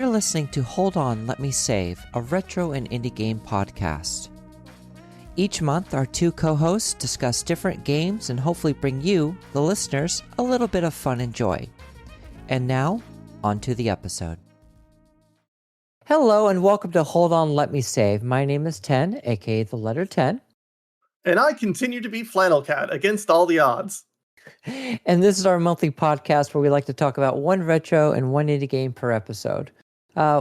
You're listening to Hold On, Let Me Save, a retro and indie game podcast. Each month, our two co-hosts discuss different games and hopefully bring you, the listeners, a little bit of fun and joy. And now, on to the episode. Hello and welcome to Hold On, Let Me Save. My name is Ten, aka the letter 10. And I continue to be FlannelKat against all the odds. And this is our monthly podcast where we like to talk about one retro and one indie game per episode.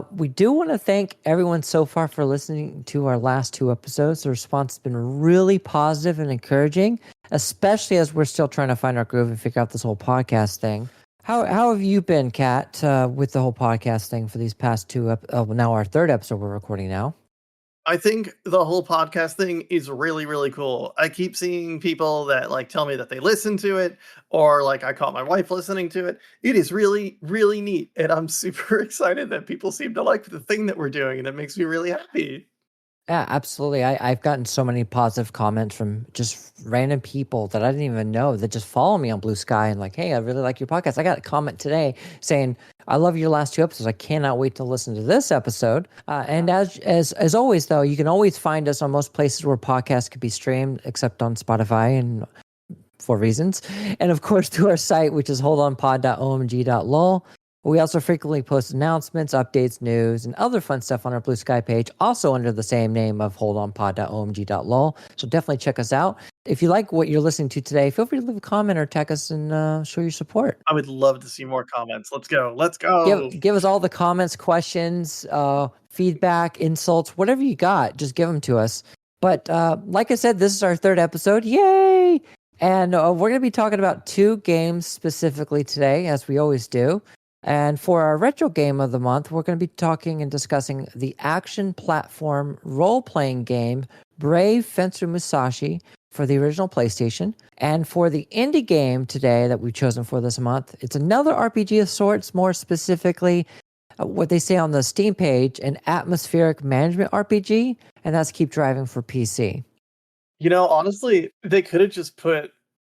We do want to thank everyone so far for listening to our last two episodes. The response has been really positive and encouraging, especially as we're still trying to find our groove and figure out this whole podcast thing. How have you been, Kat, with the whole podcast thing for these past two? Now our third episode we're recording now. I think the whole podcast thing is really, really cool. I keep seeing people that tell me that they listen to it, or I caught my wife listening to it. It is really, really neat. And I'm super excited that people seem to like the thing that we're doing. And it makes me really happy. Yeah, absolutely. I've gotten so many positive comments from just random people that I didn't even know that just follow me on Blue Sky and hey, I really like your podcast. I got a comment today saying, I love your last two episodes. I cannot wait to listen to this episode. And as always, though, you can always find us on most places where podcasts can be streamed, except on Spotify and for reasons. And of course, to our site, which is holdonpod.omg.lol. We also frequently post announcements, updates, news, and other fun stuff on our Blue Sky page, also under the same name of holdonpod.omg.lol. So definitely check us out. If you like what you're listening to today, feel free to leave a comment or tag us and show your support. I would love to see more comments. Let's go. Let's go. Give us all the comments, questions, feedback, insults, whatever you got. Just give them to us. But like I said, this is our third episode. Yay! And we're going to be talking about two games specifically today, as we always do. And for our retro game of the month, we're going to be talking and discussing the action platform role-playing game Brave Fencer Musashi for the original PlayStation. And for the indie game today that we've chosen for this month, it's another RPG of sorts, more specifically what they say on the Steam page, an atmospheric management RPG, and that's Keep Driving for PC. Honestly, they could have just put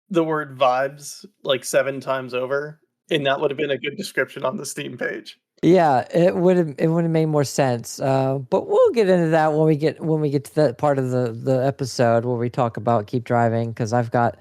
the word vibes 7 times over. And that would have been a good description on the Steam page. Yeah, it would have made more sense. But we'll get into that when we get to that part of the episode where we talk about Keep Driving, because I've got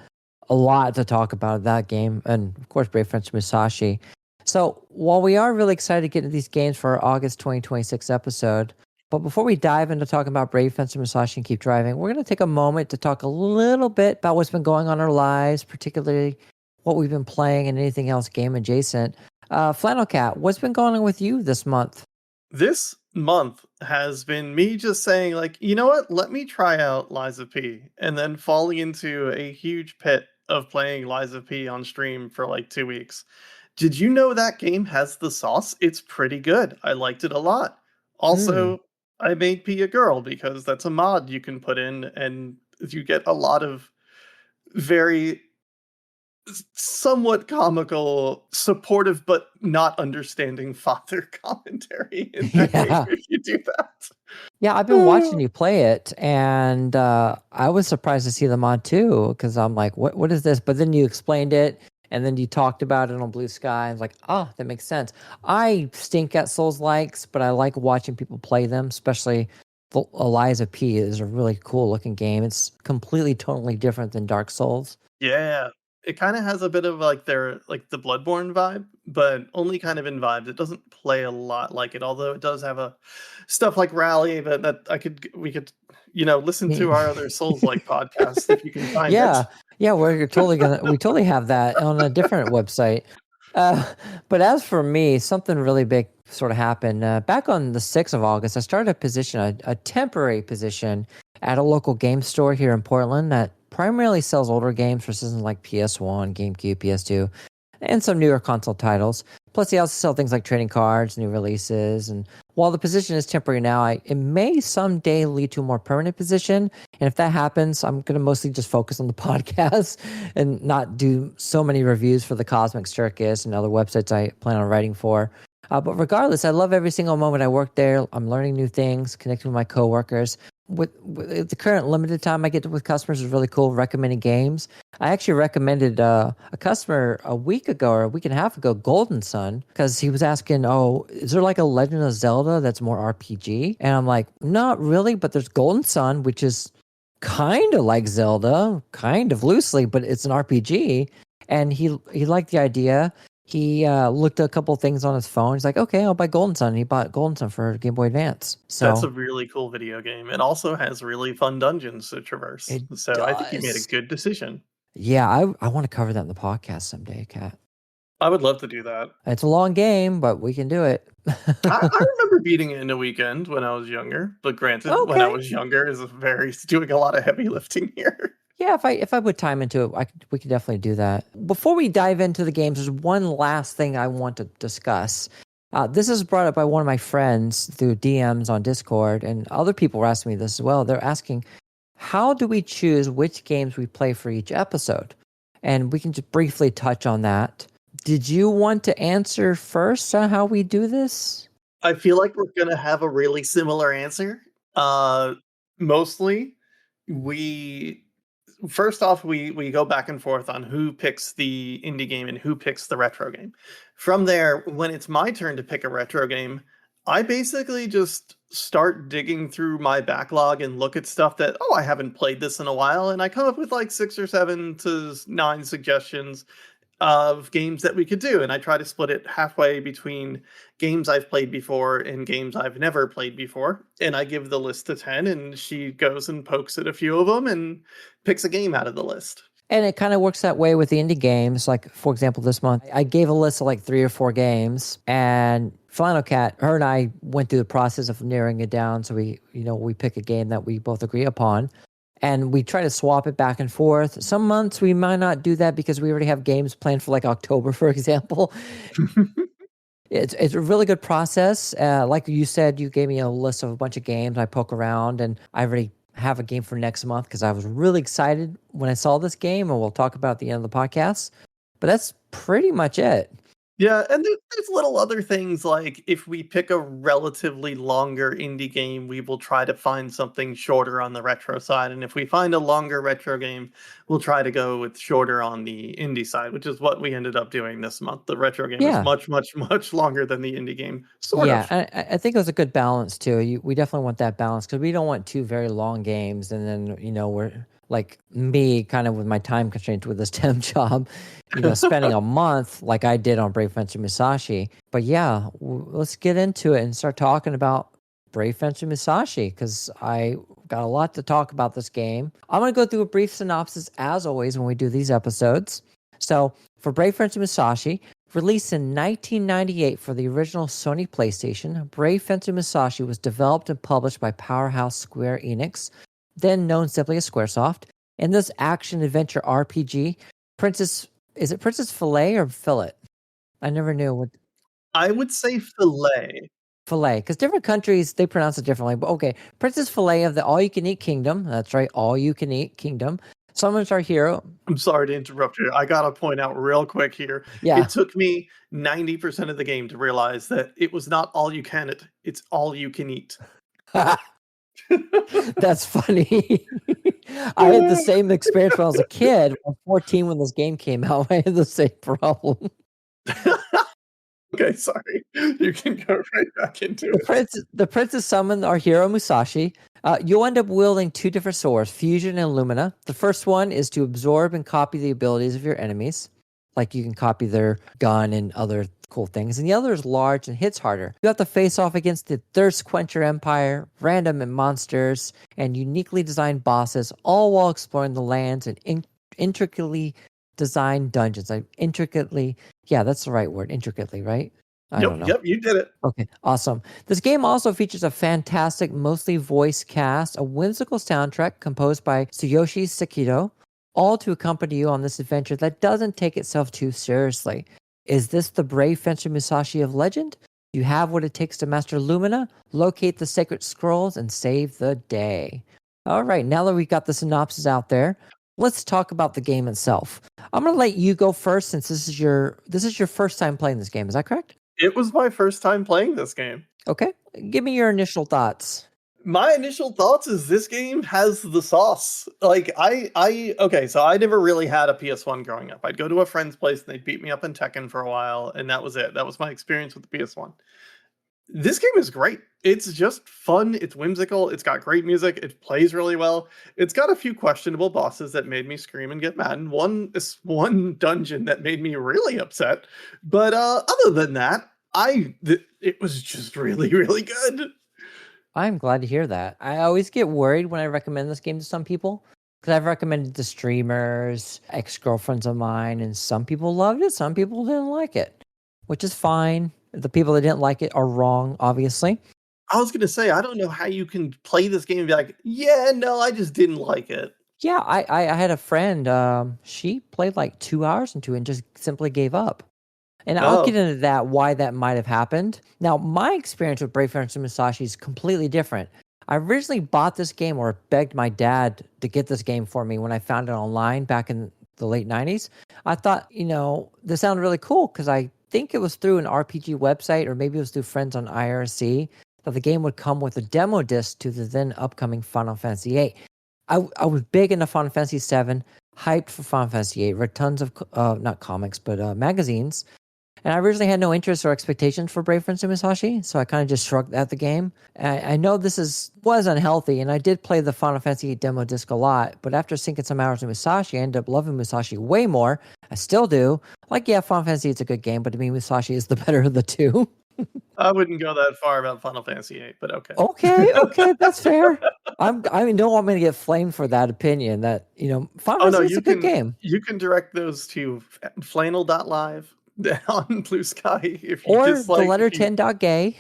a lot to talk about that game, and of course Brave Fencer Musashi. So while we are really excited to get into these games for our August 2026 episode, but before we dive into talking about Brave Fencer Musashi and Keep Driving, we're going to take a moment to talk a little bit about what's been going on in our lives, particularly what we've been playing and anything else game adjacent. FlannelKat, what's been going on with you this month? This month has been me just saying you know what? Let me try out Lies of P, and then falling into a huge pit of playing Lies of P on stream for 2 weeks. Did you know that game has the sauce? It's pretty good. I liked it a lot. Also, I made P a girl because that's a mod you can put in, and you get a lot of very somewhat comical, supportive, but not understanding father commentary in that game if you do that. Yeah, I've been watching you play it, and I was surprised to see the mod too, because I'm like, what is this? But then you explained it, and then you talked about it on Blue Sky. I was like, oh, that makes sense. I stink at Souls-likes, but I like watching people play them, especially Lies of P is a really cool looking game. It's completely, totally different than Dark Souls. Yeah. It kind of has a bit of their the Bloodborne vibe, but only kind of in vibes. It doesn't play a lot like it, although it does have stuff like Rally. But we could listen to our other Souls-like podcasts if you can find it. Yeah, we totally have that on a different website. But as for me, something really big sort of happened back on the 6th of August. I started a temporary position at a local game store here in Portland that primarily sells older games for systems like PS1, GameCube, PS2, and some newer console titles. Plus, they also sell things like trading cards, new releases. And while the position is temporary now, it may someday lead to a more permanent position. And if that happens, I'm going to mostly just focus on the podcast and not do so many reviews for the Cosmic Circus and other websites I plan on writing for. But regardless, I love every single moment I work there. I'm learning new things, connecting with my coworkers. with the current limited time I get with customers is really cool. Recommending games. I actually recommended a customer a week ago or a week and a half ago, Golden Sun, because he was asking, "Oh, is there like a Legend of Zelda that's more RPG?" And I'm like, "Not really, but there's Golden Sun, which is kind of like Zelda, kind of loosely, but it's an RPG." And he liked the idea. He looked at a couple things on his phone. He's like, "Okay, I'll buy Golden Sun." And he bought Golden Sun for Game Boy Advance. That's a So really cool video game. It also has really fun dungeons to traverse. it So I think you made a does. good decision. Yeah, I want to cover that in the podcast someday, Kat. I would love to do that. It's a long game, but we can do it. I remember beating it in a weekend when I was younger, but granted, when I Okay. was younger is a very doing a lot of heavy lifting here. Yeah, if I put time into it, we could definitely do that. Before we dive into the games, there's one last thing I want to discuss. This is brought up by one of my friends through DMs on Discord, and other people were asking me this as well. They're asking, how do we choose which games we play for each episode? And we can just briefly touch on that. Did you want to answer first on how we do this? I feel like we're gonna have a really similar answer. Mostly, we first off we go back and forth on who picks the indie game and who picks the retro game. From there, when it's my turn to pick a retro game, I basically just start digging through my backlog and look at stuff that, oh, I haven't played this in a while, and I come up with like 6 or 7 to 9 suggestions of games that we could do, and I try to split it halfway between games I've played before and games I've never played before, and I give the list to 10, and she goes and pokes at a few of them and picks a game out of the list. And it kind of works that way with the indie games. Like, for example, this month, I gave a list of like 3 or 4 games, and FlannelKat, her and I went through the process of narrowing it down. So we pick a game that we both agree upon, and we try to swap it back and forth. Some months we might not do that because we already have games planned for like October, for example. It's a really good process. Like you said, you gave me a list of a bunch of games. I poke around, and I already have a game for next month because I was really excited when I saw this game, and we'll talk about it at the end of the podcast. But that's pretty much it. Yeah, and there's little other things like if we pick a relatively longer indie game, we will try to find something shorter on the retro side. And if we find a longer retro game, we'll try to go with shorter on the indie side, which is what we ended up doing this month. The retro game is Yeah. much, much, much longer than the indie game, sort Yeah, of. I think it was a good balance too. We definitely want that balance because we don't want 2 very long games, and then we're like me, kind of with my time constraints with this temp job, spending a month like I did on Brave Fencer Musashi. But yeah, let's get into it and start talking about Brave Fencer Musashi because I got a lot to talk about this game. I'm gonna go through a brief synopsis as always when we do these episodes. So for Brave Fencer Musashi. Released in 1998 for the original Sony PlayStation, Brave Fencer Musashi was developed and published by powerhouse Square Enix, then known simply as Squaresoft. In this action-adventure RPG, is it Princess Filet or Fillet? I never knew what I would say filet. Filet, because different countries, they pronounce it differently. But okay, Princess Filet of the All-You-Can-Eat Kingdom. That's right, All-You-Can-Eat Kingdom. Summons our hero. I'm sorry to interrupt you. I gotta point out real quick here. Yeah. It took me 90% of the game to realize that it was not all you can eat, it's all you can eat. That's funny. I had the same experience when I was a kid. I was 14 when this game came out. I had the same problem. Okay, sorry. You can go right back into The it. prince, the princess summoned our hero Musashi. You'll end up wielding 2 different swords, Fusion and Lumina. The first one is to absorb and copy the abilities of your enemies. Like you can copy their gun and other cool things. And the other is large and hits harder. You have to face off against the Thirst Quencher Empire, random and monsters, and uniquely designed bosses, all while exploring the lands and intricately designed dungeons. Yeah, that's the right word, intricately, right? I don't know. Yep, you did it. Okay, awesome. This game also features a fantastic, mostly voice cast, a whimsical soundtrack composed by Tsuyoshi Sekito, all to accompany you on this adventure that doesn't take itself too seriously. Is this the brave Fencer Musashi of legend? You have what it takes to master Lumina, locate the sacred scrolls, and save the day. All right, now that we've got the synopsis out there, let's talk about the game itself. I'm going to let you go first since this is your first time playing this game. Is that correct? It was my first time playing this game. Okay. Give me your initial thoughts. My initial thoughts is this game has the sauce. Like okay, so I never really had a PS1 growing up. I'd go to a friend's place and they'd beat me up in Tekken for a while, and that was it. That was my experience with the PS1. This game is great. It's just fun, it's whimsical, it's got great music, it plays really well. It's got a few questionable bosses that made me scream and get mad, and one dungeon that made me really upset. But other than that, it was just really, really good. I'm glad to hear that. I always get worried when I recommend this game to some people because I've recommended it to streamers, ex-girlfriends of mine, and some people loved it, some people didn't like it, which is fine. The people that didn't like it are wrong, obviously. I was gonna say, I don't know how you can play this game and be like, yeah, no, I just didn't like it. Yeah, I had a friend, she played like 2 hours into it and just simply gave up. And I'll get Oh, into that, why that might have happened. Now, my experience with Brave Fencer Musashi is completely different. I originally bought this game or begged my dad to get this game for me when I found it online back in the late 90s. I thought, this sounded really cool because I think it was through an RPG website or maybe it was through friends on IRC that the game would come with a demo disc to the then upcoming Final Fantasy VIII. I was big into Final Fantasy VII, hyped for Final Fantasy VIII, read tons of, not comics, but magazines. And I originally had no interest or expectations for Brave Fencer Musashi, so I kind of just shrugged at the game. I know was unhealthy, and I did play the Final Fantasy demo disc a lot, but after sinking some hours in Musashi, I ended up loving Musashi way more. I still do. Like, yeah, Final Fantasy is a good game, but to me, Musashi is the better of the two. I wouldn't go that far about Final Fantasy VIII, but okay. Okay, that's fair. I don't want me to get flamed for that opinion. That Final Oh no, Fantasy is a good game. you can direct those to flannel.live on Blue Sky if you Or just the like letter if 10.gay.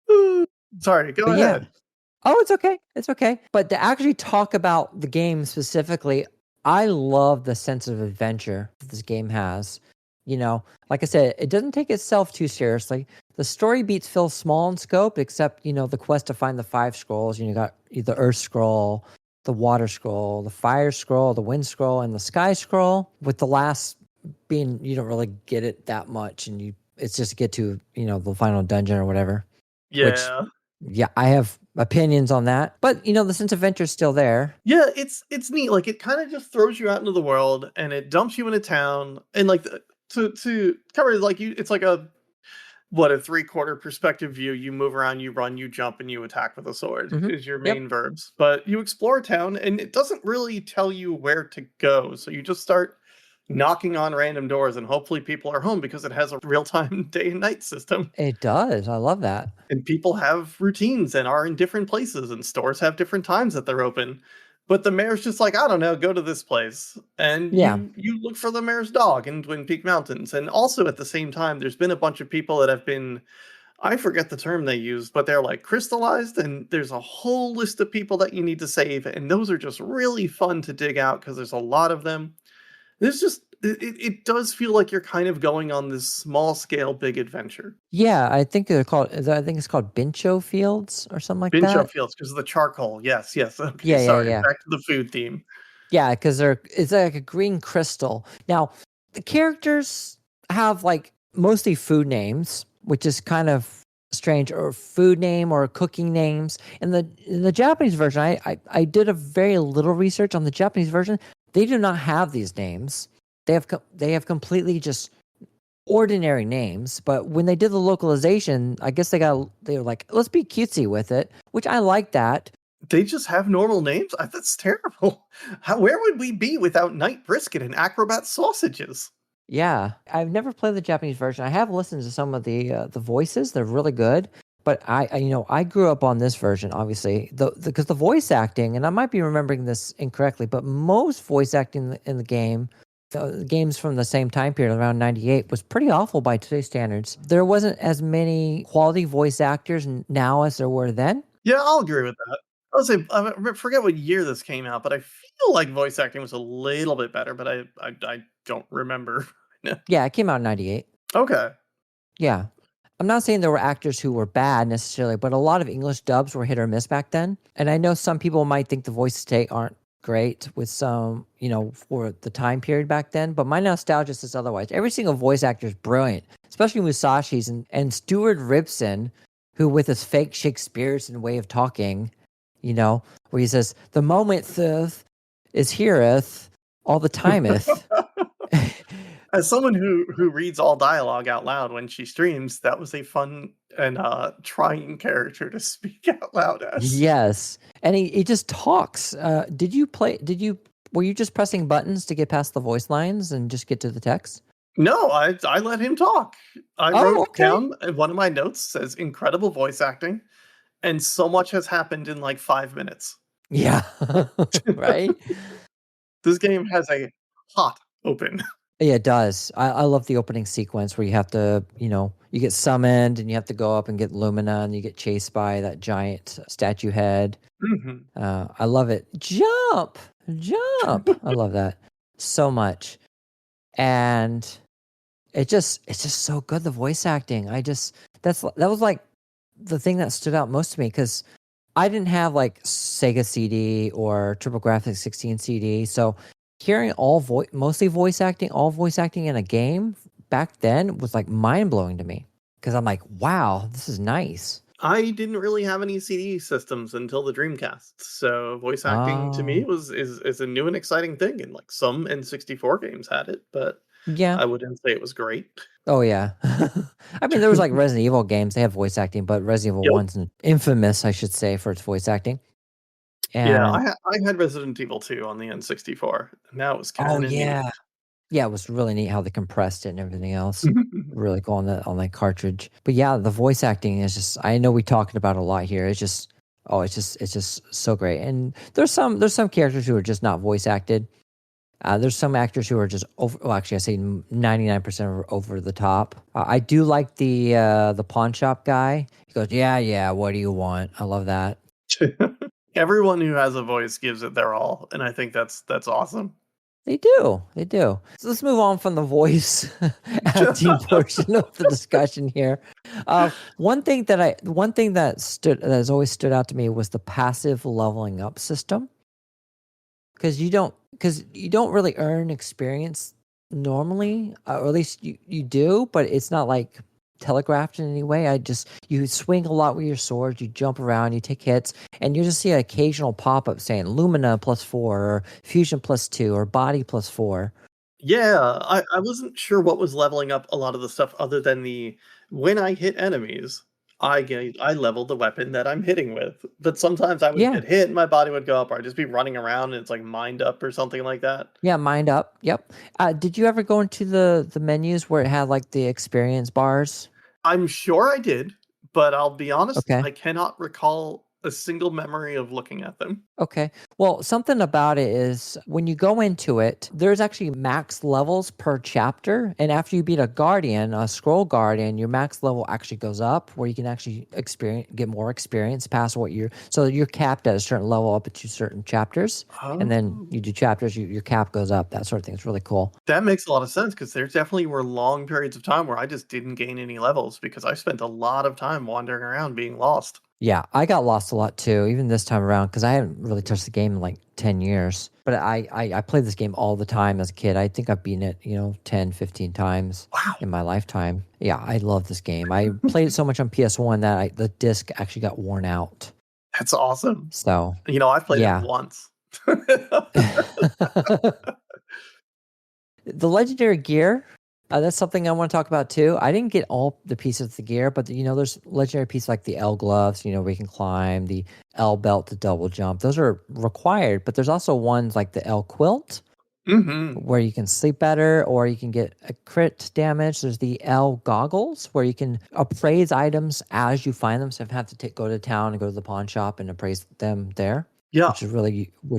you Sorry, go But yeah. ahead. Oh, it's okay. It's okay. But to actually talk about the game specifically, I love the sense of adventure that this game has. Like I said, it doesn't take itself too seriously. The story beats feel small in scope, except, the quest to find the 5 scrolls. You got the Earth Scroll, the Water Scroll, the Fire Scroll, the Wind Scroll, and the Sky Scroll, with the last being you don't really get it that much, and it's just to get to, the final dungeon or whatever. Which, Yeah. yeah, I have opinions on that, but the sense of adventure is still there. Yeah, it's neat. Like it kind of just throws you out into the world and it dumps you in a town and like to cover like it's like a 3/4 perspective view. You move around, you run, you jump, and you attack with a sword Hmm. is your Yep, main verbs. But you explore a town and it doesn't really tell you where to go. So you just start knocking on random doors and hopefully people are home because it has a real-time day and night system. it does. I love that. And people have routines and are in different places and stores have different times that they're open. But the mayor's just like, I don't know, go to this place. And Yeah, you look for the mayor's dog in Twin Peak Mountains. And also at the same time, there's been a bunch of people that have been, I forget the term they used, but they're like crystallized, and there's a whole list of people that you need to save, and those are just really fun to dig out because there's a lot of them. There's just it does feel like you're kind of going on this small scale big adventure. yeah. I think it's called Bincho Fields or something like Bincho that. Fields because of the charcoal. Yes, yes. Okay, Yeah, yeah, sorry. yeah, Back to the food theme. yeah. Because it's like a green crystal. Now, the characters have like mostly food names, which is kind of strange, or food name or cooking names. In the Japanese version, I did a very little research on the Japanese version. They do not have these names. They have completely just ordinary names. But when they did the localization, I guess they were like, let's be cutesy with it, which I like that. They just have normal names? That's terrible. Where would we be without night brisket and acrobat sausages? Yeah, I've never played the Japanese version. I have listened to some of the voices; they're really good. But I grew up on this version, obviously, because the voice acting, and I might be remembering this incorrectly, but most voice acting in the game, the games from the same time period, around '98, was pretty awful by today's standards. There wasn't as many quality voice actors now as there were then. Yeah, I'll agree with that. I'll say I forget what year this came out, but I feel like voice acting was a little bit better, but I don't remember. Yeah, it came out in '98. Okay. Yeah. I'm not saying there were actors who were bad necessarily, but a lot of English dubs were hit or miss back then. And I know some people might think the voices today aren't great with some, for the time period back then, but my nostalgia says otherwise. Every single voice actor is brilliant, especially Musashi's and Stuart Ribson who with his fake Shakespearean way of talking, where he says, "The moment is heareth, all the timeth." As someone who reads all dialogue out loud when she streams, that was a fun and trying character to speak out loud as. Yes, and he just talks. Were you just pressing buttons to get past the voice lines and just get to the text? No, I let him talk. I Oh, wrote okay. down one of my notes says incredible voice acting, and so much has happened in like 5 minutes. Yeah. Right? This game has a hot open. Yeah, it does. I love the opening sequence where you have to, you get summoned and you have to go up and get Lumina and you get chased by that giant statue head. Mhm. I love it. Jump! Jump! I love that so much. And it's just so good, the voice acting. That was like the thing that stood out most to me because I didn't have like Sega CD or TurboGrafx 16 CD, so hearing mostly voice acting, all voice acting in a game back then was like mind blowing to me because I'm like, wow, this is nice. I didn't really have any CD systems until the Dreamcast, so voice acting to me Oh, is a new and exciting thing, and like some N64 games had it, but yeah. I wouldn't say it was great. Oh yeah. I mean, there was like Resident Evil games; they have voice acting, but Resident Evil Yep. One's infamous, I should say, for its voice acting. Yeah, And I had Resident Evil 2 on the N64, and that was oh kinda neat. yeah, yeah, it was really neat how they compressed it and everything else. Really cool on that cartridge. But yeah, the voice acting is just, I know we talked about it a lot here. It's just it's just so great. And there's some characters who are just not voice acted. There's some actors who are just over. Well, actually, I say 99% are over the top. I do like the pawn shop guy. He goes, "Yeah, yeah. What do you want?" I love that. Everyone who has a voice gives it their all, and I think that's awesome. They do. They do. So let's move on from the voice acting portion of the discussion here. One thing that has always stood out to me was the passive leveling up system because you don't really earn experience normally, or at least you do, but it's not like telegraphed in any way. You swing a lot with your sword, you jump around, you take hits, and you just see an occasional pop up saying Lumina +4 or Fusion +2 or Body +4. Yeah, I wasn't sure what was leveling up a lot of the stuff other than the when I hit enemies, I leveled the weapon that I'm hitting with, but sometimes I would Yeah, get hit and my body would go up, or I'd just be running around and it's like mind up or something like that. yeah, mind up. Yep. Did you ever go into the menus where it had like the experience bars? I'm sure I did, but I'll be honest, Okay. I cannot recall a single memory of looking at them. Okay. Well, something about it is when you go into it, there's actually max levels per chapter. And after you beat a guardian, a scroll guardian, your max level actually goes up where you can actually get more experience past so you're capped at a certain level up to certain chapters. And then Oh. you do chapters, your cap goes up, that sort of thing. It's really cool. That makes a lot of sense because there definitely were long periods of time where I just didn't gain any levels because I spent a lot of time wandering around being lost. Yeah, I got lost a lot too, even this time around, because I haven't really touched the game in like 10 years. But I played this game all the time as a kid. I think I've beaten it, 10, 15 times Wow, in my lifetime. Yeah, I love this game. I played it so much on PS1 that the disc actually got worn out. that's awesome. So, I've played it yeah. once. The legendary gear, that's something I want to talk about too. I didn't get all the pieces of the gear, but there's legendary pieces like the L gloves, where you can climb, the L belt to double jump. Those are required, but there's also ones like the L quilt Mhm. where you can sleep better or you can get a crit damage. There's the L goggles where you can appraise items as you find them. So if you have to go to town and go to the pawn shop and appraise them there, Yeah, which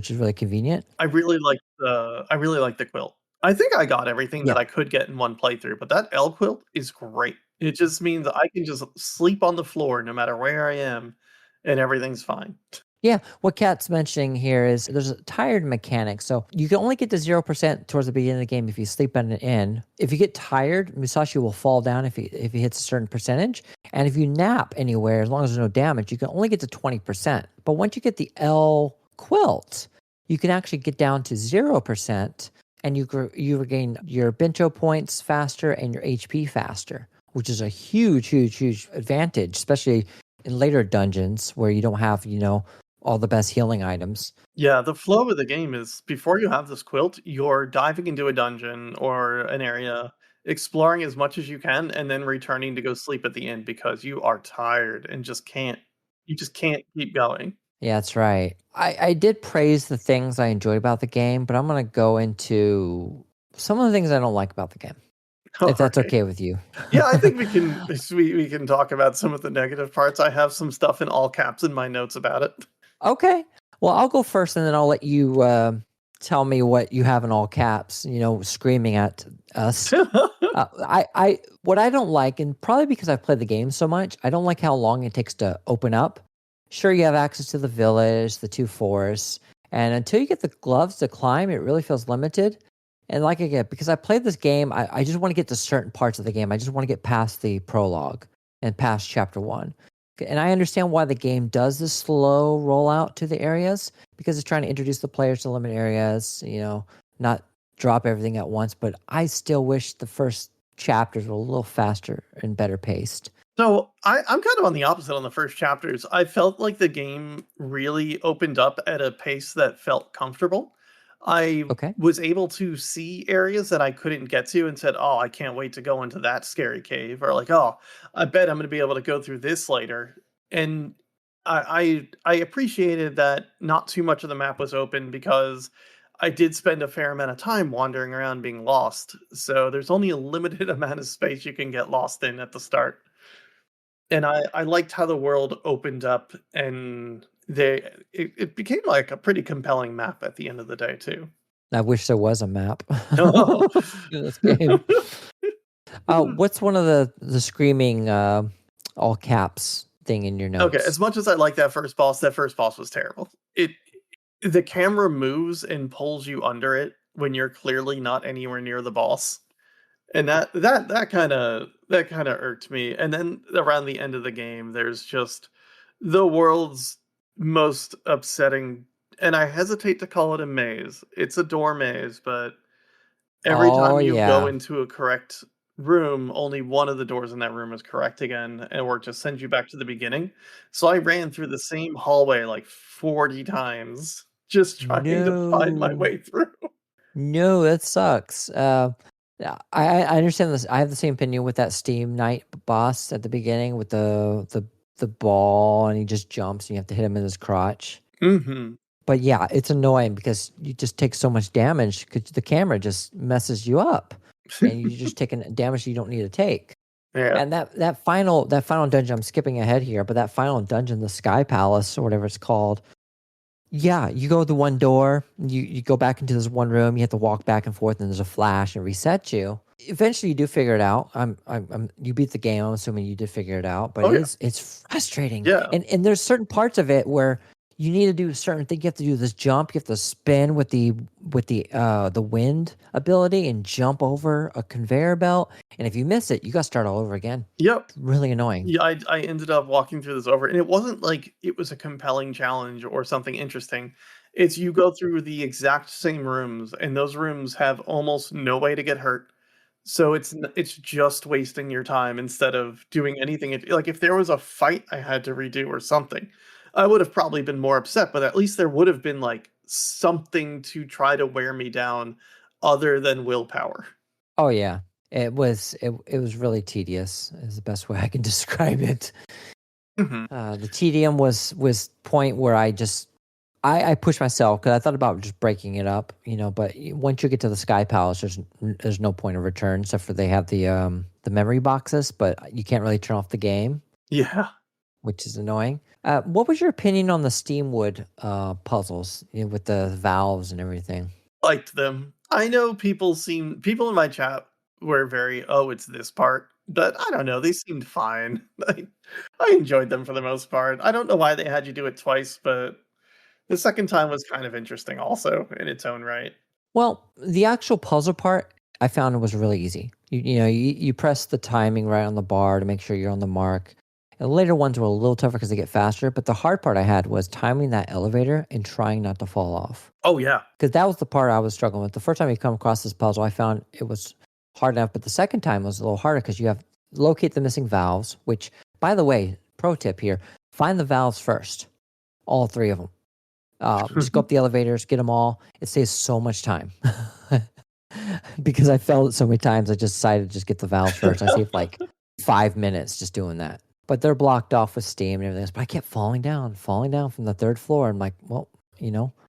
is really convenient. I really like the quilt. I think I got everything Yeah. that I could get in one playthrough, but that L quilt is great. It just means I can just sleep on the floor no matter where I am, and everything's fine. Yeah, what Kat's mentioning here is there's a tired mechanic. So you can only get to 0% towards the beginning of the game if you sleep in an inn. If you get tired, Musashi will fall down if he hits a certain percentage. And if you nap anywhere, as long as there's no damage, you can only get to 20%. But once you get the L quilt, you can actually get down to 0% and you regain your bento points faster and your HP faster, which is a huge, huge, huge advantage, especially in later dungeons where you don't have, all the best healing items. Yeah, the flow of the game is before you have this quilt, you're diving into a dungeon or an area, exploring as much as you can, and then returning to go sleep at the end because you are tired and just can't keep going. Yeah, that's right. I did praise the things I enjoyed about the game, but I'm going to go into some of the things I don't like about the game, if that's Alright. okay with you. Yeah, I think we can talk about some of the negative parts. I have some stuff in all caps in my notes about it. Okay. Well, I'll go first and then I'll let you tell me what you have in all caps, screaming at us. What I don't like, and probably because I've played the game so much, I don't like how long it takes to open up. Sure, you have access to the village, the two forests, and until you get the gloves to climb, it really feels limited. And like again, because I played this game, I just want to get to certain parts of the game. I just want to get past the prologue and past chapter 1. And I understand why the game does this slow rollout to the areas because it's trying to introduce the players to limited areas, not drop everything at once. But I still wish the first chapters were a little faster and better paced. So I'm kind of on the opposite on the first chapters. I felt like the game really opened up at a pace that felt comfortable. I Okay. was able to see areas that I couldn't get to and said, "Oh, I can't wait to go into that scary cave," or like, "Oh, I bet I'm going to be able to go through this later." And I appreciated that not too much of the map was open because I did spend a fair amount of time wandering around being lost. So there's only a limited amount of space you can get lost in at the start. And I liked how the world opened up and it became like a pretty compelling map at the end of the day too. I wish there was a map Oh. in this game. What's one of the screaming all caps thing in your Okay, as notes? much as I like that first boss was terrible. The camera moves and pulls you under it when you're clearly not anywhere near the boss. And that kinda irked me, and then around the end of the game, there's just the world's most upsetting, and I hesitate to call it a maze. It's a door maze, but every Oh time you go yeah. into a correct room, only one of the doors in that room is correct again, or it just sends you back to the beginning. So I ran through the same hallway like 40 times just trying to find my No. way through. No, that sucks. Yeah, I understand this. I have the same opinion with that Steam Knight boss at the beginning with the ball, and he just jumps, and you have to hit him in his crotch. Mhm. But yeah, it's annoying because you just take so much damage because the camera just messes you up, and you're just taking damage you don't need to take. Yeah. And that final dungeon, I'm skipping ahead here, but that final dungeon, the Sky Palace or whatever it's called. Yeah, you go to the one door, you go back into this one room, you have to walk back and forth, and there's a flash and resets you. Eventually, you do figure it out. You beat the game. I'm assuming you did figure it out, but Oh, yeah. it's frustrating. Yeah. And there's certain parts of it where you need to do a certain thing. You have to do this jump. You have to spin with the wind ability and jump over a conveyor belt. And if you miss it, you got to start all over again. Yep. Really annoying. Yeah, I ended up walking through this over, and it wasn't like it was a compelling challenge or something interesting. It's you go through the exact same rooms, and those rooms have almost no way to get hurt. So it's just wasting your time instead of doing anything. Like if there was a fight I had to redo or something, I would have probably been more upset. But at least there would have been like something to try to wear me down, other than willpower. Oh yeah. It was really tedious is the best way I can describe it. Mhm. The tedium was point where I pushed myself because I thought about just breaking it up, but once you get to the Sky Palace, there's no point of return except for they have the memory boxes, but you can't really turn off the game, Yeah. which is annoying. What was your opinion on the Steamwood puzzles, with the valves and everything? Liked them. I know people in my chat were very, "Oh, it's this part," but I don't know, they seemed fine. I enjoyed them for the most part. I don't know why they had you do it twice, but the second time was kind of interesting also in its own right. Well, the actual puzzle part I found was really easy. You press the timing right on the bar to make sure you're on the mark. And the later ones were a little tougher because they get faster, but the hard part I had was timing that elevator and trying not to fall off. Oh, yeah. Because that was the part I was struggling with. The first time you come across this puzzle, I found it was hard enough, but the second time was a little harder because you have to locate the missing valves, which, by the way, pro tip here: find the valves first, all three of them. Just go up the elevators, get them all. It saves so much time. Because I failed it so many times, I just decided to just get the valves first. I saved like 5 minutes just doing that. But they're blocked off with steam and everything else. But I kept falling down from the third floor. I'm like, well,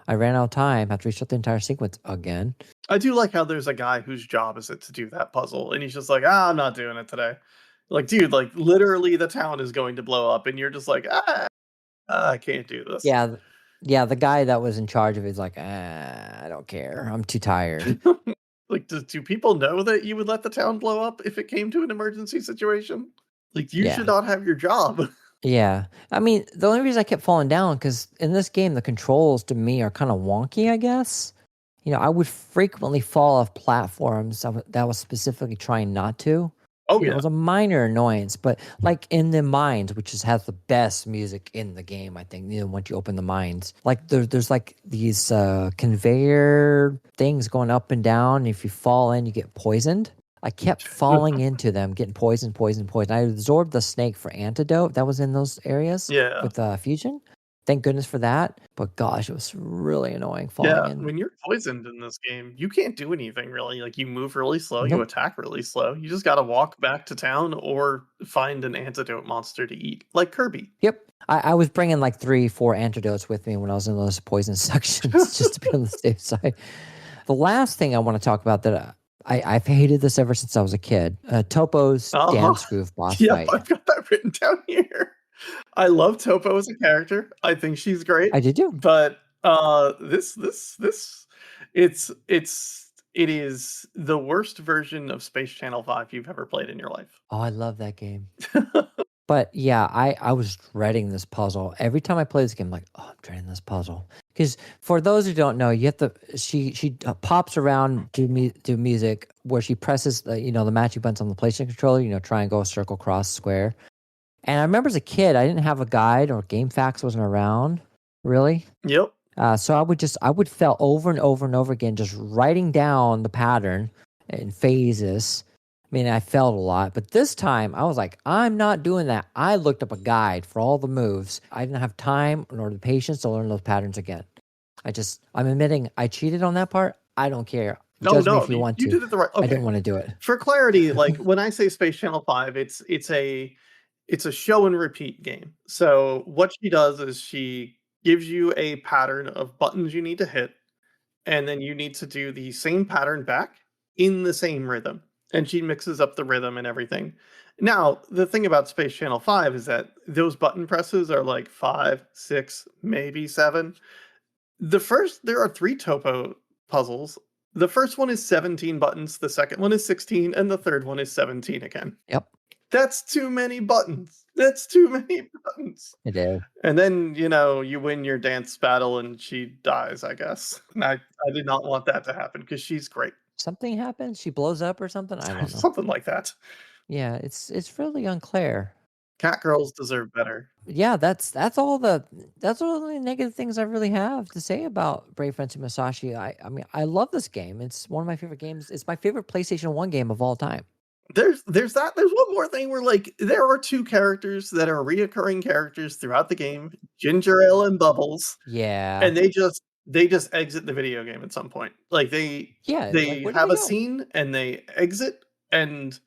I ran out of time. Have to restart the entire sequence again. I do like how there's a guy whose job is it to do that puzzle, and he's just like, "Ah, I'm not doing it today." Like, dude, like literally the town is going to blow up, and you're just like, I can't do this." Yeah, yeah. The guy that was in charge of it is like, I don't care. I'm too tired. Like, do people know that you would let the town blow up if it came to an emergency situation? Like, you should Yeah. not have your job. Yeah. I mean, the only reason I kept falling down because in this game the controls to me are kind of wonky, I guess. I would frequently fall off platforms that was specifically trying not to. Oh It yeah, was a minor annoyance, but like in the mines, which has the best music in the game, I think. Once you open the mines, like there's like these conveyor things going up and down. If you fall in, you get poisoned. I kept falling into them, getting poisoned. I absorbed the snake for antidote that was in those areas yeah. with fusion. Thank goodness for that. But gosh, it was really annoying falling Yeah, in. when you're poisoned in this game, you can't do anything really. Like you move really slow, you Nope. attack really slow. You just gotta walk back to town or find an antidote monster to eat, like Kirby. Yep. I was bringing like 3, 4 antidotes with me when I was in those poison sections just to be on the safe side. The last thing I want to talk about that I've hated this ever since I was a kid. Topo's Uh-huh. dance groove boss Yep, fight. I've got that written down here. I love Topo as a character. I think she's great, I did too. but this it is the worst version of Space Channel 5 you've ever played in your life. Oh, I love that game. But yeah, I was dreading this puzzle. Every time I play this game, I'm like, oh, I'm dreading this puzzle. Because for those who don't know, you have to, she pops around do music where she presses the matching buttons on the PlayStation controller, triangle, circle, cross, square. And I remember as a kid, I didn't have a guide or GameFAQs wasn't around, really. Yep. So I would fail over and over and over again, just writing down the pattern in phases. I mean, I failed a lot, but this time I was like, I'm not doing that. I looked up a guide for all the moves. I didn't have time nor the patience to learn those patterns again. I'm admitting I cheated on that part. I don't care. No, Judge me no, if you want you to. did it the right. I Okay, didn't want to do it. for clarity, like when I say Space Channel 5, it's a show and repeat game. So what she does is she gives you a pattern of buttons you need to hit, and then you need to do the same pattern back in the same rhythm. And she mixes up the rhythm and everything. Now, the thing about Space Channel 5 is that those button presses are like 5, 6, maybe 7. There are 3 topo puzzles. The first one is 17 buttons, the second one is 16, and the third one is 17 again. Yep, That's too many buttons. That's too many buttons. it is. And then, you win your dance battle and she dies, I guess. And I did not want that to happen because she's great. Something happens. She blows up or something. I don't know. Something like that. Yeah, it's really unclear. Cat girls deserve better. Yeah, that's all the negative things I really have to say about Brave Fencer Musashi. I mean, I love this game. It's one of my favorite games. It's my favorite PlayStation 1 game of all time. There's that. There's one more thing where like there are 2 characters that are reoccurring characters throughout the game, Ginger Ale and Bubbles, Yeah. and they just exit the video game at some point. Like Yeah, like they where did have they a go? scene and they exit and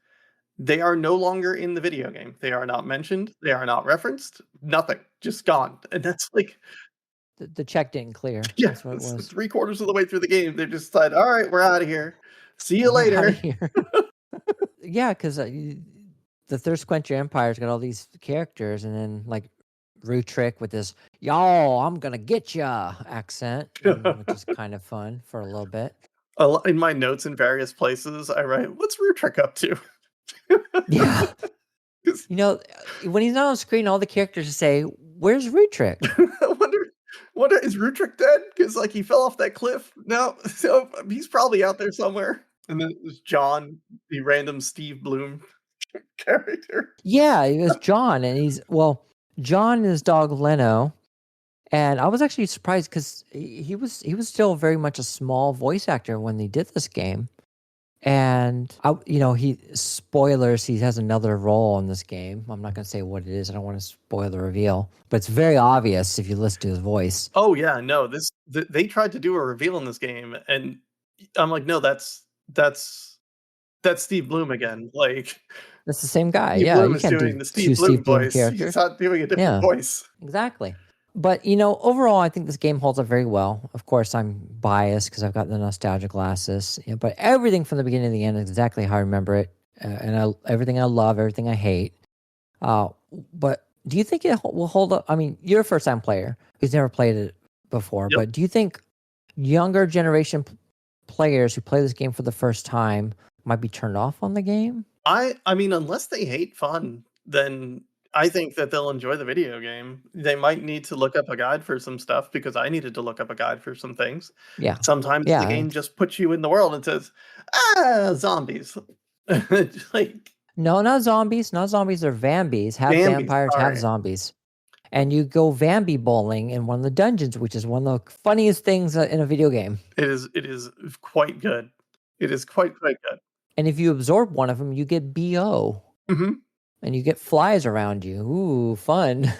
they are no longer in the video game. They are not mentioned, they are not referenced, nothing, just gone. And that's like, The check didn't clear. yeah, That's what it it's was. 3/4 of the way through the game, they just said, "All right, we're out of here. See you We're out of later." here. Yeah, because the Thirst Quencher Empire's got all these characters, and then like Rue Trick with this "y'all, I'm gonna get ya" accent, which is kind of fun for a little bit. In my notes in various places, I write, "What's Rutrick up to?" Yeah. 'Cause When he's not on screen, all the characters just say, "Where's Rue Trick?" I wonder is Rutrick dead? Because like he fell off that cliff. No, so he's probably out there somewhere. And then there's John, the random Steve Bloom character. Yeah, it was John, and John and his dog Leno, and I was actually surprised because he was still very much a small voice actor when they did this game. And he spoilers. He has another role in this game. I'm not going to say what it is. I don't want to spoil the reveal, but it's very obvious if you listen to his voice. Oh yeah, no, they tried to do a reveal in this game, and I'm like, no, that's Steve Bloom again. Like That's the same guy. Steve Yeah, Bloom you is can't doing do the Steve two Bloom Steve Bloom voice. He's characters. not doing a different Yeah, voice. exactly. But overall, I think this game holds up very well. Of course, I'm biased because I've got the nostalgia glasses. But everything from the beginning to the end is exactly how I remember it, and everything I love, everything I hate. Uh, but do you think it will hold up? I mean, you're a first time player who's never played it before, Yep. but do you think younger generation players who play this game for the first time might be turned off on the game? I mean, unless they hate fun, then I think that they'll enjoy the video game. They might need to look up a guide for some stuff because I needed to look up a guide for some things. Yeah. Sometimes the Yeah. game just puts you in the world and says, zombies." Like No, not zombies. Not zombies. They're vambies. Have Bambi, vampires, have sorry. zombies. And you go Vambi bowling in one of the dungeons, which is one of the funniest things in a video game. It is quite good. It is quite good. And if you absorb one of them, you get BO. Mhm. And you get flies around you. Ooh, fun.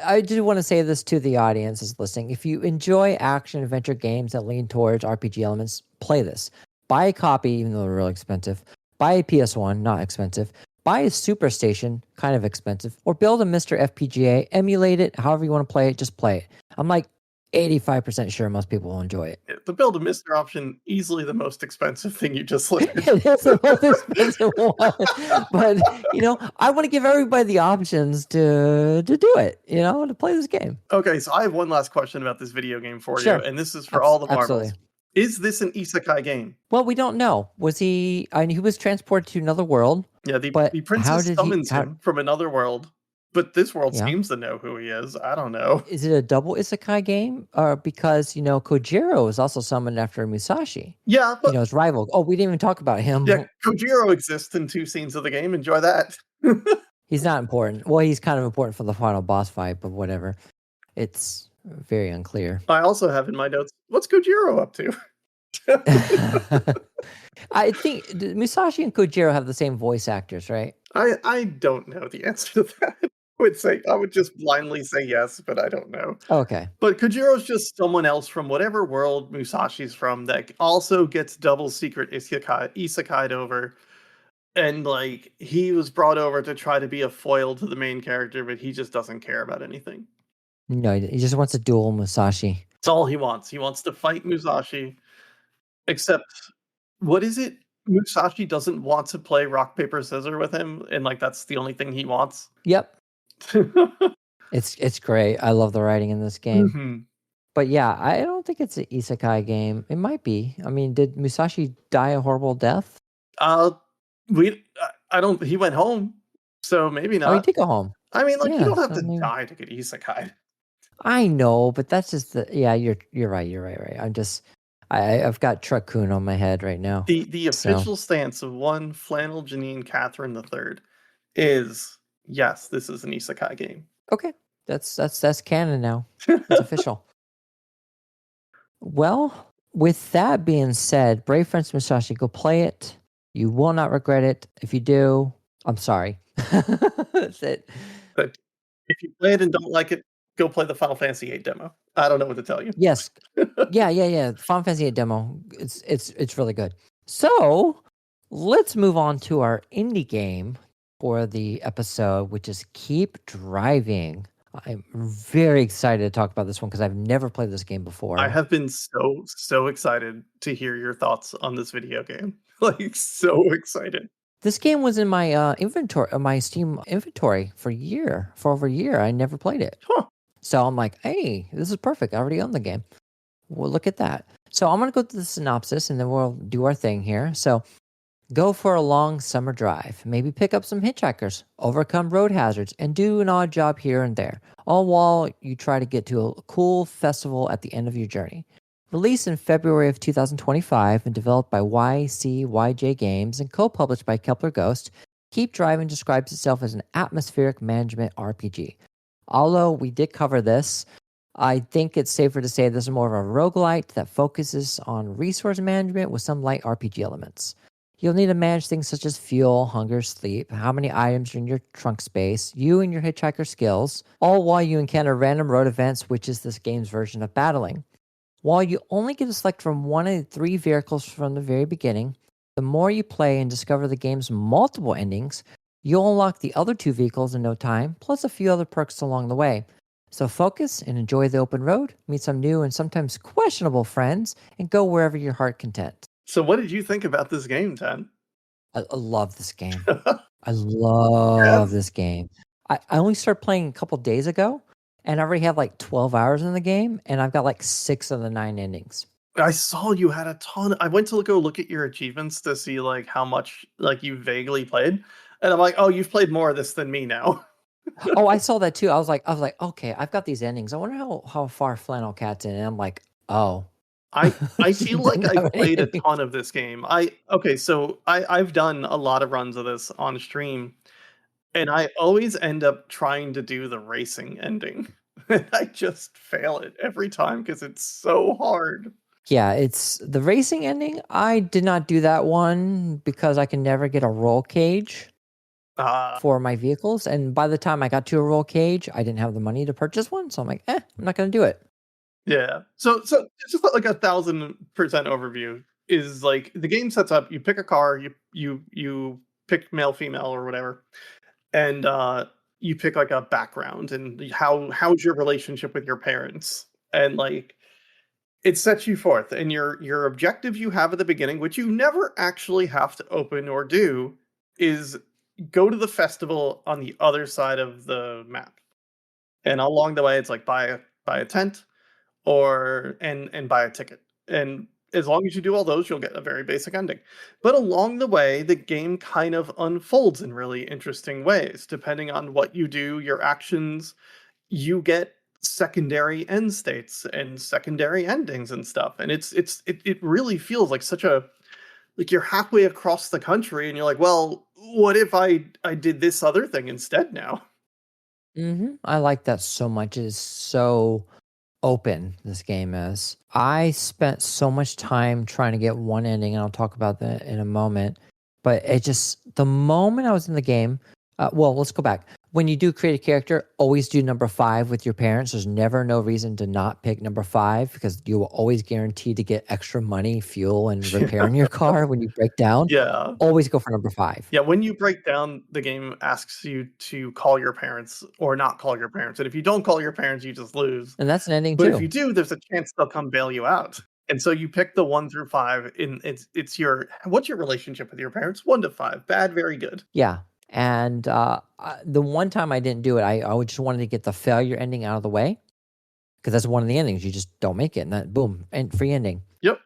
I do want to say this to the audience that's listening. If you enjoy action adventure games that lean towards RPG elements, play this. Buy a copy, even though they're really expensive. Buy a PS1, not expensive. Buy a Superstation, kind of expensive. Or build a Mr. FPGA, emulate it, however you want to play it, just play it. I'm like 85% sure most people will enjoy it. The Build a Mister option, easily the most expensive thing you just listed. It is the most expensive one. But, I want to give everybody the options to do it, to play this game. Okay, so I have one last question about this video game for you, Sure. and this is for all the Absolutely. marbles. Is this an isekai game? Well, we don't know. Was he? I mean, he was transported to another world. Yeah, But the how princess did he? summons him from another world, but this world Yeah. seems to know who he is. I don't know. Is it a double isekai game, or because Kojiro is also summoned after Musashi? Yeah, but His rival. Oh, we didn't even talk about him. yeah, Kojiro exists in 2 scenes of the game. Enjoy that. He's not important. Well, he's kind of important for the final boss fight, but whatever. It's very unclear. I also have in my notes, what's Kojiro up to? I think Musashi and Kojiro have the same voice actors, right? I don't know the answer to that. I would just blindly say yes, but I don't know. Okay. But Kojiro's just someone else from whatever world Musashi's from that also gets double secret isekai'd over. And like he was brought over to try to be a foil to the main character, but he just doesn't care about anything. No, he just wants to duel Musashi. That's all he wants. He wants to fight Musashi. Except, what is it? Musashi doesn't want to play rock paper scissors with him, and like that's the only thing he wants. Yep. It's great. I love the writing in this game. Mhm. But yeah, I don't think it's an isekai game. It might be. I mean, did Musashi die a horrible death? I don't. He went home, so maybe Oh, he not. did go home. I mean, like you Yeah, don't have so to maybe. die to get isekai. I know, but that's just yeah. You're right. You're right. I'm just I've got Truck-kun on my head right now. The official stance of one Flannel Janine Catherine III is yes, this is an isekai game. Okay, that's canon now. It's official. Well, with that being said, Brave Fencer Musashi, go play it. You will not regret it. If you do, I'm sorry. That's it. But if you play it and don't like it, go play the Final Fantasy VIII demo. I don't know what to tell you. Yes. Yeah. Final Fantasy VIII demo. It's really good. So let's move on to our indie game for the episode, which is Keep Driving. I'm very excited to talk about this one because I've never played this game before. I have been so excited to hear your thoughts on this video game. Like so excited. This game was in my inventory, my Steam inventory for over a year. I never played it. Huh. So I'm like, hey, this is perfect. I already own the game. Well, look at that. So I'm going to go through the synopsis and then we'll do our thing here. So go for a long summer drive. Maybe pick up some hitchhikers, overcome road hazards, and do an odd job here and there, all while you try to get to a cool festival at the end of your journey. Released in February of 2025 and developed by YCYJ Games and co-published by Kepler Ghost, Keep Driving describes itself as an atmospheric management RPG. Although we did cover this I think it's safer to say this is more of a roguelite that focuses on resource management with some light RPG elements. You'll need to manage things such as fuel, hunger, sleep, how many items are in your trunk space, you and your hitchhiker skills, all while you encounter random road events, which is this game's version of battling. While you only get to select from one of 3 vehicles from the very beginning, the more you play and discover the game's multiple endings, you'll unlock the other 2 vehicles in no time, plus a few other perks along the way. So focus and enjoy the open road, meet some new and sometimes questionable friends, and go wherever your heart content. So what did you think about this game, Ten? I love this game. I love Yes. this game. I only started playing a couple days ago, and I already have like 12 hours in the game, and I've got like 6 of the 9 endings. I saw you had a ton. I went to go look at your achievements to see like how much like you vaguely played, and I'm like, oh, you've played more of this than me now. Oh, I saw that too. I was like, okay, I've got these endings. I wonder how far FlannelKat's in. And I'm like, oh, I she feel like didn't have I've any played a endings. ton of this game. I okay, so I've done a lot of runs of this on stream, and I always end up trying to do the racing ending. And I just fail it every time because it's so hard. Yeah, it's the racing ending. I did not do that one because I can never get a roll cage Uh for my vehicles. And by the time I got to a roll cage, I didn't have the money to purchase one. So I'm like, I'm not going to do it. yeah. So it's just like 1,000% overview is like the game sets up. You pick a car. You pick male, female, or whatever, and you pick like a background and how's your relationship with your parents, and like it sets you forth, and your objective you have at the beginning, which you never actually have to open or do, is go to the festival on the other side of the map. And along the way, it's like buy a tent or and buy a ticket. And as long as you do all those, you'll get a very basic ending. But along the way, the game kind of unfolds in really interesting ways. Depending on what you do, your actions, you get secondary end states and secondary endings and stuff. And it really feels like such a like you're halfway across the country and you're like, well, what if I did this other thing instead now? I like that so much. It is so open, this game is. I spent so much time trying to get one ending, and I'll talk about that in a moment. But it just, the moment I was in the game, well, let's go back. When you do create a character, always do number 5 with your parents. There's never no reason to not pick number 5 because you will always guarantee to get extra money, fuel, and repairing your car when you break down. Yeah. Always go for number 5. Yeah, when you break down, the game asks you to call your parents or not call your parents, and if you don't call your parents, you just lose. And that's an ending But if too. you do, there's a chance they'll come bail you out. And so you pick the 1 through 5, and it's your what's your relationship with your parents? 1 to 5, bad, very good. Yeah. And the one time I didn't do it, I just wanted to get the failure ending out of the way because that's one of the endings. You just don't make it, and that boom, and free ending. Yep.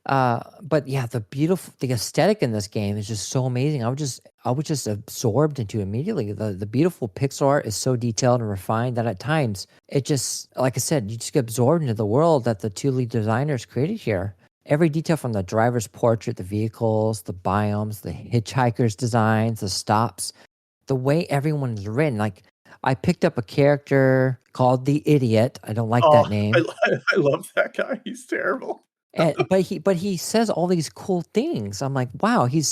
But yeah, the aesthetic in this game is just so amazing. I was just absorbed into it immediately. The beautiful pixel art is so detailed and refined that at times it just, like I said, you just get absorbed into the world that the 2 lead designers created here. Every detail from the driver's portrait, the vehicles, the biomes, the hitchhikers' designs, the stops, the way everyone is written. Like I picked up a character called the Idiot. I don't like Oh, that I name. I love that guy, he's terrible. And but he says all these cool things. I'm like, wow, he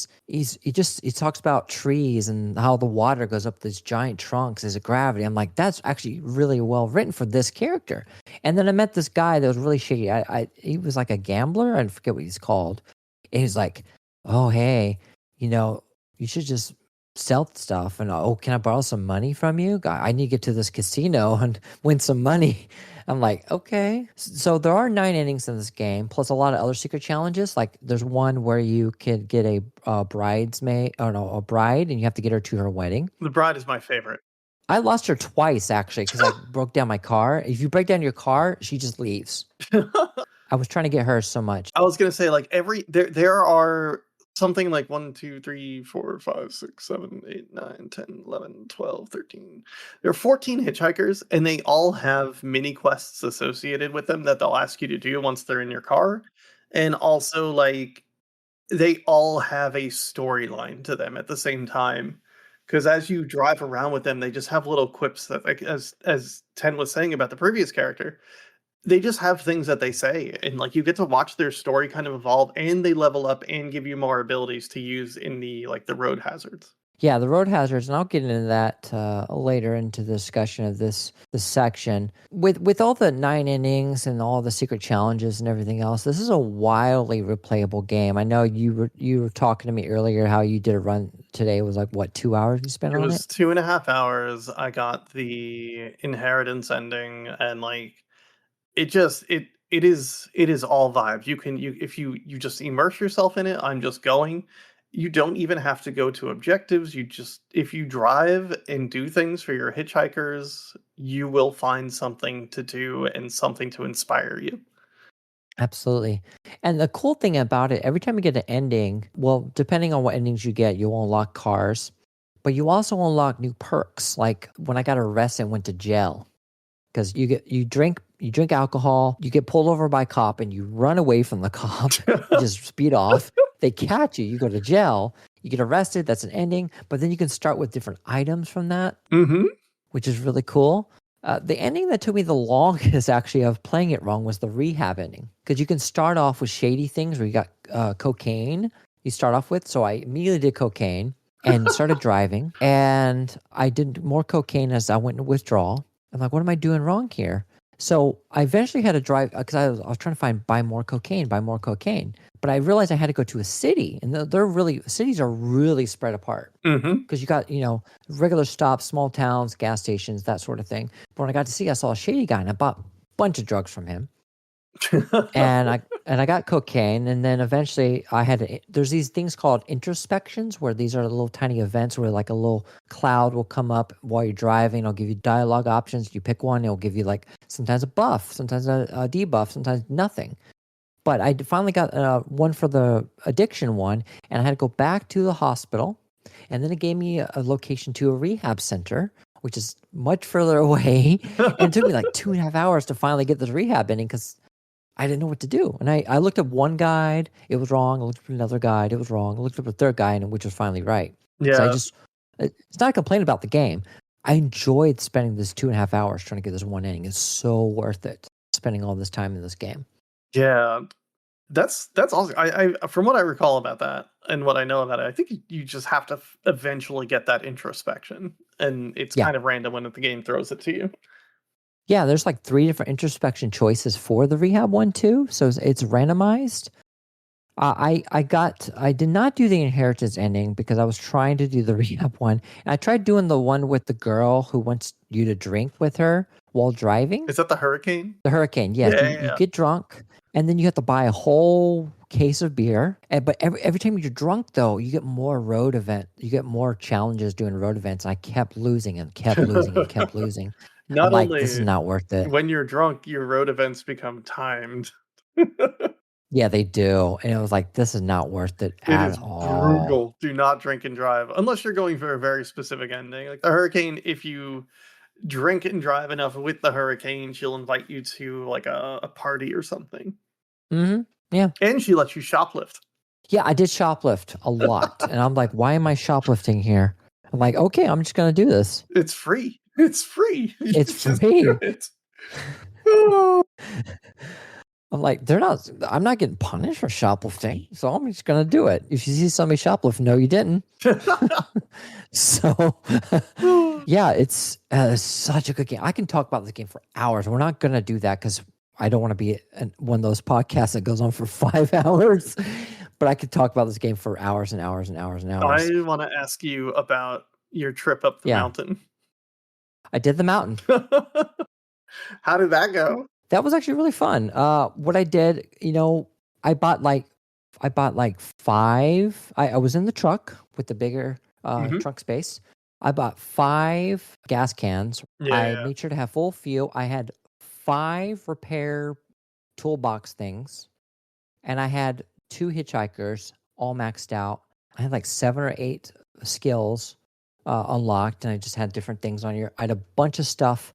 talks about trees and how the water goes up these giant trunks as a gravity. I'm like, that's actually really well written for this character. And then I met this guy that was really shady. He was like a gambler. I forget what he's called. And he's like, oh hey, you know, you should just sell stuff. And oh, can I borrow some money from you? I need to get to this casino and win some money. I'm like, okay. So there are 9 endings in this game, plus a lot of other secret challenges. Like there's one where you could get a bridesmaid, or no, a bride, and you have to get her to her wedding. The Bride is my favorite. I lost her twice actually because I broke down my car. If you break down your car, she just leaves. I was trying to get her so much. I was gonna say, like, there are something like 1, 2, 3, 4, 5, 6, 7, 8, 9, 10, 11, 12, 13. There are 14 hitchhikers, and they all have mini quests associated with them that they'll ask you to do once they're in your car, and also, like, they all have a storyline to them at the same time. because as you drive around with them, they just have little quips that, like, as Ten was saying about the previous character, they just have things that they say, and, like, you get to watch their story kind of evolve, and they level up and give you more abilities to use in the, like, the road hazards. Yeah, the road hazards, and I'll get into that later into the discussion of this section. With all the 9 innings and all the secret challenges and everything else, this is a wildly replayable game. I know you were talking to me earlier how you did a run today. It was like what, 2 hours you spent It on was it? 2.5 hours. I got the inheritance ending, and, like, it is all vibes. You if you just immerse yourself in it, I'm just going. You don't even have to go to objectives. You just if you drive and do things for your hitchhikers, you will find something to do and something to inspire you. Absolutely. And the cool thing about it, every time you get an ending, well, depending on what endings you get, you'll unlock cars, but you also unlock new perks. Like when I got arrested and went to jail, because you drink alcohol, you get pulled over by a cop and you run away from the cop, you just speed off, they catch you, you go to jail, you get arrested, that's an ending, but then you can start with different items from that, Mhm. which is really cool. The ending that took me the longest actually of playing it wrong was the rehab ending, because you can start off with shady things where you got cocaine you start off with. So I immediately did cocaine and started driving, and I did more cocaine as I went into withdrawal. I'm like, what am I doing wrong here? So I eventually had to drive because I was trying to buy more cocaine, buy more cocaine. But I realized I had to go to a city, and cities are really spread apart Mhm. because you got regular stops, small towns, gas stations, that sort of thing. But when I got to see, I saw a shady guy, and I bought a bunch of drugs from him, and I got cocaine, and then eventually there's these things called introspections where these are little tiny events where like a little cloud will come up while you're driving. It'll give you dialogue options. You pick one, it'll give you like sometimes a buff, sometimes a debuff, sometimes nothing. But I finally got one for the addiction one, and I had to go back to the hospital, and then it gave me a location to a rehab center, which is much further away, and it took me like 2.5 hours to finally get this rehab ending because I didn't know what to do. And I looked up one guide, it was wrong. I looked up another guide, it was wrong. I looked up a third guide, and which was finally right. So Yeah. it's not a complaint about the game. I enjoyed spending this 2.5 hours trying to get this one ending. It's so worth it spending all this time in this game. Yeah. That's awesome. I from what I recall about that and what I know about it, I think you just have to eventually get that introspection, and it's Yeah. kind of random when the game throws it to you. Yeah, there's like 3 different introspection choices for the rehab one too, so it's randomized. I did not do the inheritance ending because I was trying to do the rehab one, and I tried doing the one with the girl who wants you to drink with her while driving. Is that the hurricane? The hurricane, yes. Yeah, You yeah, get drunk, and then you have to buy a whole case of beer. But every time you're drunk, though, you get more you get more challenges doing road events. I kept losing and kept losing and yeah. kept losing. I'm Not like, this is only not worth it. when you're drunk, your road events become timed. Yeah, they do. And it was like, this is not worth it It at is all. brutal. Do not drink and drive unless you're going for a very specific ending. Like the hurricane, if you drink and drive enough with the hurricane, she'll invite you to like a party or something. Hmm. Yeah. And she lets you shoplift. Yeah, I did shoplift a lot. And I'm like, why am I shoplifting here? I'm like, okay, I'm just going to do this. It's free. It's free. You It's just do free. it. Oh. I'm like, I'm not getting punished for shoplifting, so I'm just gonna do it. If you see somebody shoplift, no, you didn't. So, yeah, it's such a good game. I can talk about this game for hours. We're not gonna do that because I don't want to be one of those podcasts that goes on for 5 hours. But I could talk about this game for hours and hours and hours and hours. I want to ask you about your trip up the Yeah, mountain. I did the mountain. How did that go? That was actually really fun. What I did, I bought like I bought like 5. I was in the truck with the bigger Mhm. trunk space. I bought 5 gas cans. I Yeah. made sure to have full fuel. I had 5 repair toolbox things, and I had 2 hitchhikers all maxed out. I had like 7 or 8 skills unlocked, and I just had different things on here. I had a bunch of stuff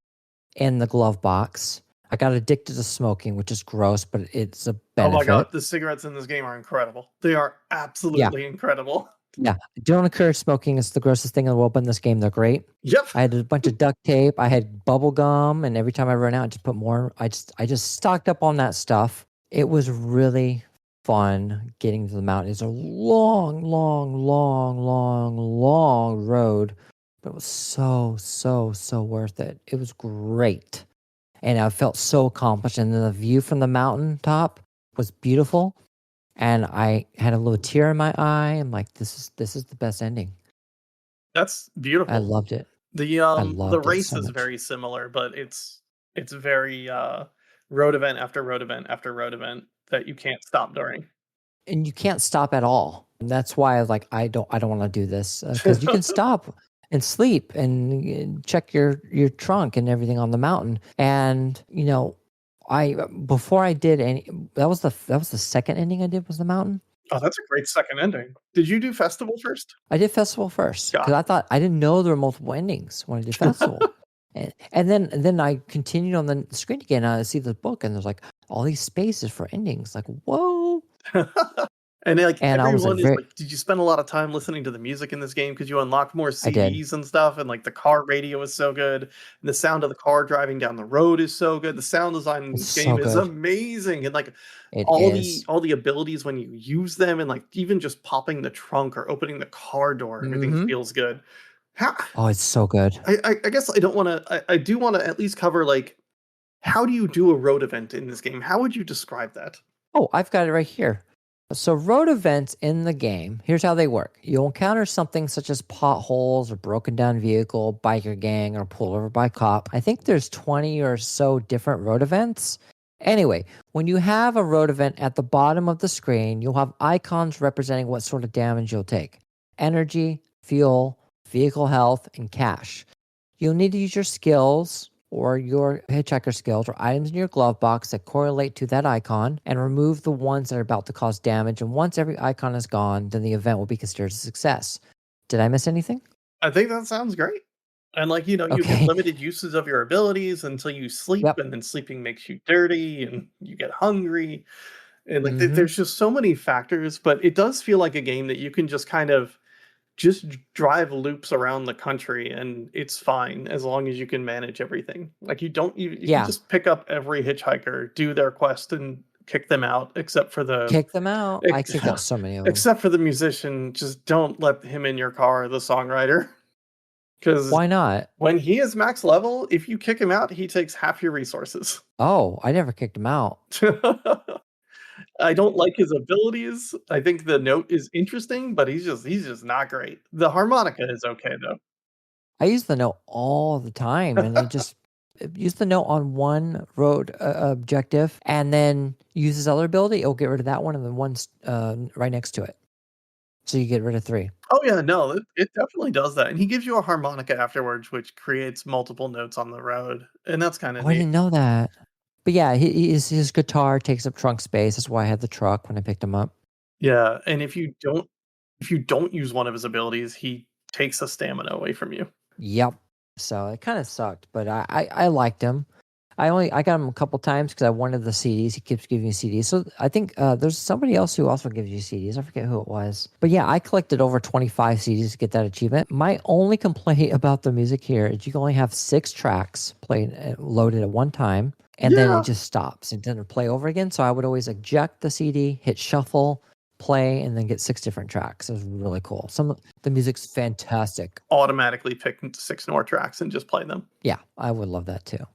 in the glove box. I got addicted to smoking, which is gross, but it's a Oh my god, benefit. the cigarettes in this game are incredible. They are Yeah. absolutely incredible. Yeah, don't encourage smoking. It's the grossest thing in the world, but in this game, they're great. Yep. I had a bunch of duct tape. I had bubble gum, and every time I run out, I just put more. I just stocked up on that stuff. It was really fun getting to the mountain. It's a long, long, long, long, long road, but it was so, so, so worth it. It was great, and I felt so accomplished. And then the view from the mountain top was beautiful, and I had a little tear in my eye. I'm like, this is the best ending. That's I beautiful. loved it. I The loved it race so is much. very similar, but it's very road event after road event after road event that you can't stop during. And you can't stop at all. And that's why I don't want to do this, because you can stop and sleep and check your trunk and everything on the mountain. And I before I did any that was the second ending I did was the mountain. Oh, that's a great second ending. Did you do festival first? I did festival first because Got I thought I didn't know there were multiple endings when I did festival. And then I continued on the screen again. And I see the book, and there's like all these spaces for endings. Like, whoa! it. And like And I was like, everyone is very, like, did you spend a lot of time listening to the music in this game because you unlock more I did. CDs and stuff, and like the car radio is so good, and the sound of the car driving down the road is so good. The sound design in It's this so game is good. amazing, and like It all the is. all the abilities when you use them, and like even just popping the trunk or opening the car door, everything Mm-hmm. feels good. How Oh, it's so good. I guess I don't want to. I do want to at least cover like how do you do a road event in this game? How would you describe that? Oh, I've got it right here. So, road events in the game, here's how they work. You'll encounter something such as potholes or broken down vehicle, biker gang, or pulled over by cop. I think there's 20 or so different road events. Anyway, when you have a road event at the bottom of the screen, you'll have icons representing what sort of damage you'll take: energy, fuel, vehicle health, and cash. You'll need to use your skills or your hitchhiker skills or items in your glove box that correlate to that icon and remove the ones that are about to cause damage. And once every icon is gone, then the event will be considered a success. Did I miss anything? I think that sounds great. And like, you get Okay. limited uses of your abilities until you sleep, Yep. and then sleeping makes you dirty and you get hungry. And like Mm-hmm. there's just so many factors, but it does feel like a game that you can just kind of just drive loops around the country and it's fine as long as you can manage everything. Like you can Yeah. just pick up every hitchhiker, do their quest and kick them out except for the Kick them out. I ex- kicked out so many of them. except for the musician. Just don't let him in your car, the songwriter. Because Why not? when he is max level, if you kick him out, he takes half your resources. Oh, I never kicked them out. I don't like his abilities. I think the note is interesting, but he's just not great. The harmonica is okay though. I use the note all the time, and it just use the note on one road objective, and then use his other ability. It'll get rid of that one, and then one's right next to it. So you get rid of three. Oh yeah, no, it definitely does that. And he gives you a harmonica afterwards, which creates multiple notes on the road. And that's kind of Oh, I neat. didn't know that. But yeah, his guitar takes up trunk space. That's why I had the truck when I picked him up. Yeah. And if you don't use one of his abilities, he takes a stamina away from you. Yep. So it kind of sucked, but I liked him. I got him a couple times because I wanted the CDs. He keeps giving me CDs. So I think there's somebody else who also gives you CDs. I forget who it was. But yeah, I collected over 25 CDs to get that achievement. My only complaint about the music here is you can only have 6 tracks played loaded at one time, and then it Yeah. just stops. It doesn't play over again. So I would always eject the CD, hit shuffle, play, and then get 6 different tracks. It was really cool. The music's fantastic. Automatically pick 6 more tracks and just play them. Yeah, I would love that too.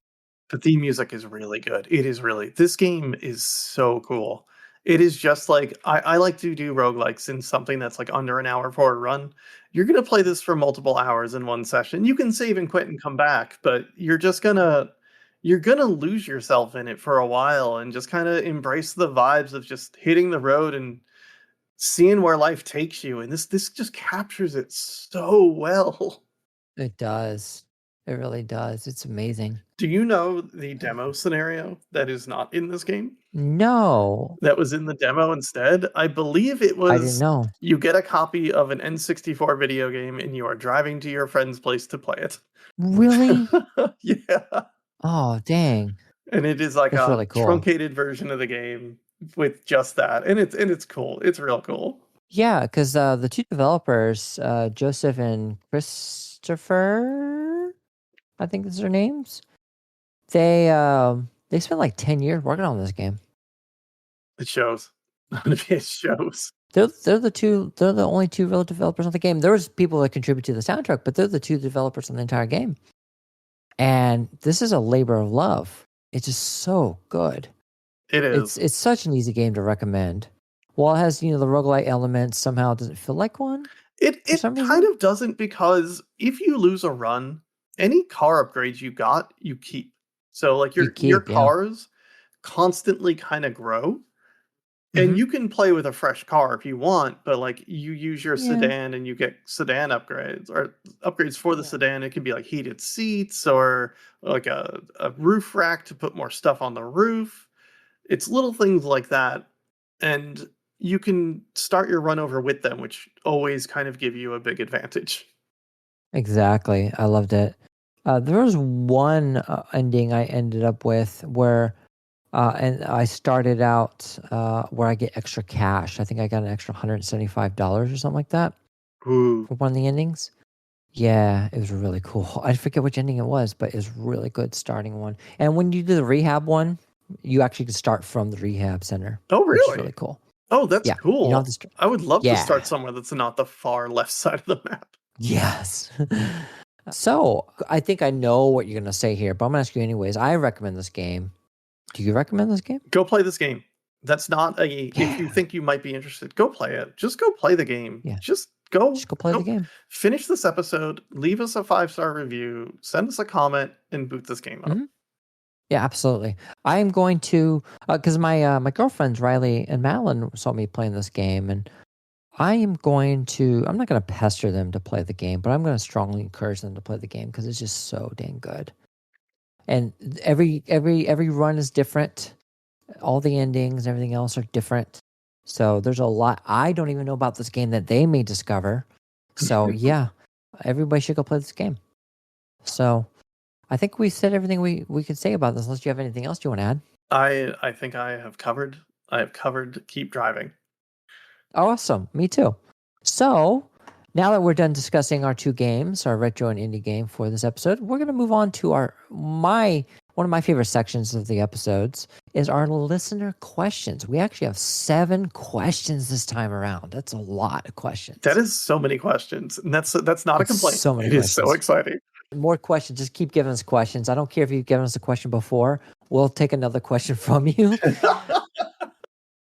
The theme music is really good. It is really this game is so cool. It is just like I like to do roguelikes in something that's like under an hour for a run. You're gonna play this for multiple hours in one session. You can save and quit and come back, but you're gonna lose yourself in it for a while and just kind of embrace the vibes of just hitting the road and seeing where life takes you. And this just captures it so well. It does. It really does. It's amazing. Do you know the demo scenario that is not in this game? No, That was in the demo instead? I believe it I didn't was know. you get a copy of an N64 video game and you are driving to your friend's place to play it. Really? Yeah, Oh, dang. and it is like That's a really cool. truncated version of the game with just that, and it's cool. It's real cool. Yeah, because the two developers, Joseph and Christopher, I think is their names. They spent like 10 years working on this game. It shows. It shows. They're the only two real developers on the game. There was people that contribute to the soundtrack, but they're the two developers on the entire game. And this is a labor of love. It's just so good. It is. It's such an easy game to recommend. While it has, the roguelite elements, somehow it doesn't feel like one for It some kind reason. of doesn't, because if you lose a run, any car upgrades you got, you keep. So like You your keep, yeah. cars constantly kind of grow. And Mm-hmm. you can play with a fresh car if you want, but like you use your Yeah. sedan and you get sedan upgrades or upgrades for the Yeah. sedan. It can be like heated seats or like a roof rack to put more stuff on the roof. It's little things like that. And you can start your run over with them, which always kind of give you a big advantage. Exactly. I loved it. There was one ending I ended up with where, and I started out where I get extra cash. I think I got an extra $175 or something like that Ooh. for one of the endings. Yeah, it was really cool. I forget which ending it was, but it was really good starting one. And when you do the rehab one, you actually can start from the rehab center, Oh, which is really? really cool. Oh, that's Yeah, you don't have cool. to start. I would love to Yeah. start somewhere that's not the far left side of the map. Yes. So I think I know what you're gonna say here, but I'm gonna ask you anyways. I recommend this game. Do you recommend this game? Go play this game. That's not a if you Yeah. think you might be interested, go play it. Just go play the game. Yeah. Just go Just go play the go game. finish this episode, leave us a 5-star review, send us a comment, and boot this game up. Hmm. Yeah, absolutely. I am going to because my girlfriends Riley and Madeline saw me playing this game, and I am going to. I'm not going to pester them to play the game, but I'm going to strongly encourage them to play the game because it's just so dang good. And every run is different. All the endings, everything else are different. So there's a lot I don't even know about this game that they may discover. So yeah, everybody should go play this game. So I think we said everything we could say about this. Unless you have anything else you want to add. I think I have covered keep driving. Awesome. Me too. So now that we're done discussing our two games, our retro and indie game for this episode, we're going to move on to one of my favorite sections of the episodes is our listener questions. We actually have 7 questions this time around. That's a lot of questions. That is so many questions. And that's not a It's complaint. so many It is so questions. exciting. More questions. Just keep giving us questions. I don't care if you've given us a question before. We'll take another question from you.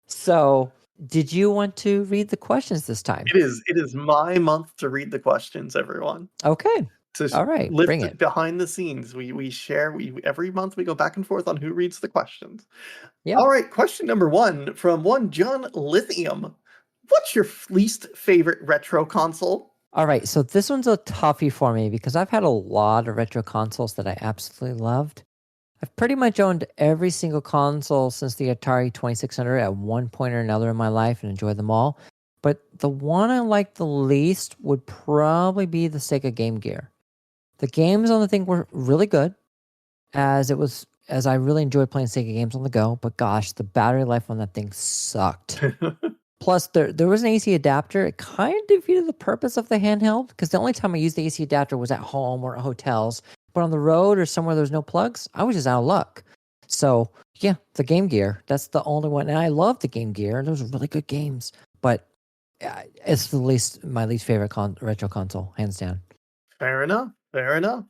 So, did you want to read the questions this time? It is my month to read the questions, everyone. Okay. To All right. Bring lift it. it behind the scenes. We share every month we go back and forth on who reads the questions. Yeah. All right, question number 1 from one John Lithium. What's your least favorite retro console? All right. So, this one's a toughie for me because I've had a lot of retro consoles that I absolutely loved. I've pretty much owned every single console since the Atari 2600 at one point or another in my life and enjoyed them all. But the one I like the least would probably be the Sega Game Gear. The games on the thing were really good, as I really enjoyed playing Sega games on the go. But gosh, the battery life on that thing sucked. Plus, there was an AC adapter. It kind of defeated the purpose of the handheld because the only time I used the AC adapter was at home or at hotels. But on the road or somewhere there's no plugs, I was just out of luck. So yeah, the Game Gear. That's the only one, and I love the Game Gear. Those are really good games. But it's my least favorite retro console, hands down. Fair enough. Fair enough.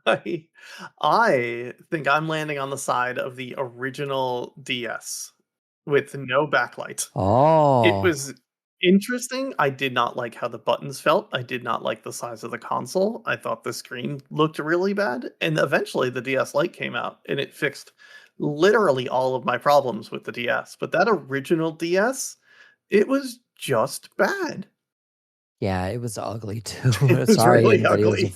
I I think I'm landing on the side of the original DS with no backlight. It Oh, was interesting. I did not like how the buttons felt. I did not like the size of the console. I thought the screen looked really bad. And eventually the DS Lite came out and it fixed literally all of my problems with the DS. But that original DS, it was just bad. yeah, it was ugly too. It was Sorry, really anybody ugly.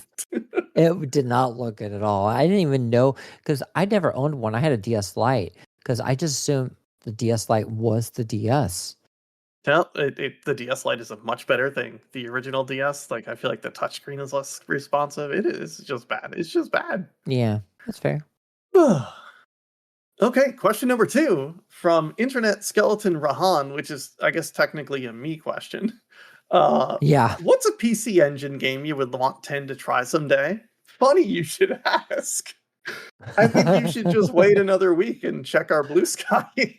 it did not look good at all. I didn't even know because I never owned one. I had a DS Lite because I just assumed the DS Lite was the DS. No, the DS Lite is a much better thing. The original DS, like I feel like the touchscreen is less responsive. It is just bad. It's just bad. Yeah, that's fair. Okay, question number 2 from Internet Skeleton Rahan, which is, I guess, technically a me question. Uh, Yeah. what's a PC Engine game you would want 10 to try someday? Funny you should ask. I think you should just wait another week and check our Blue Sky.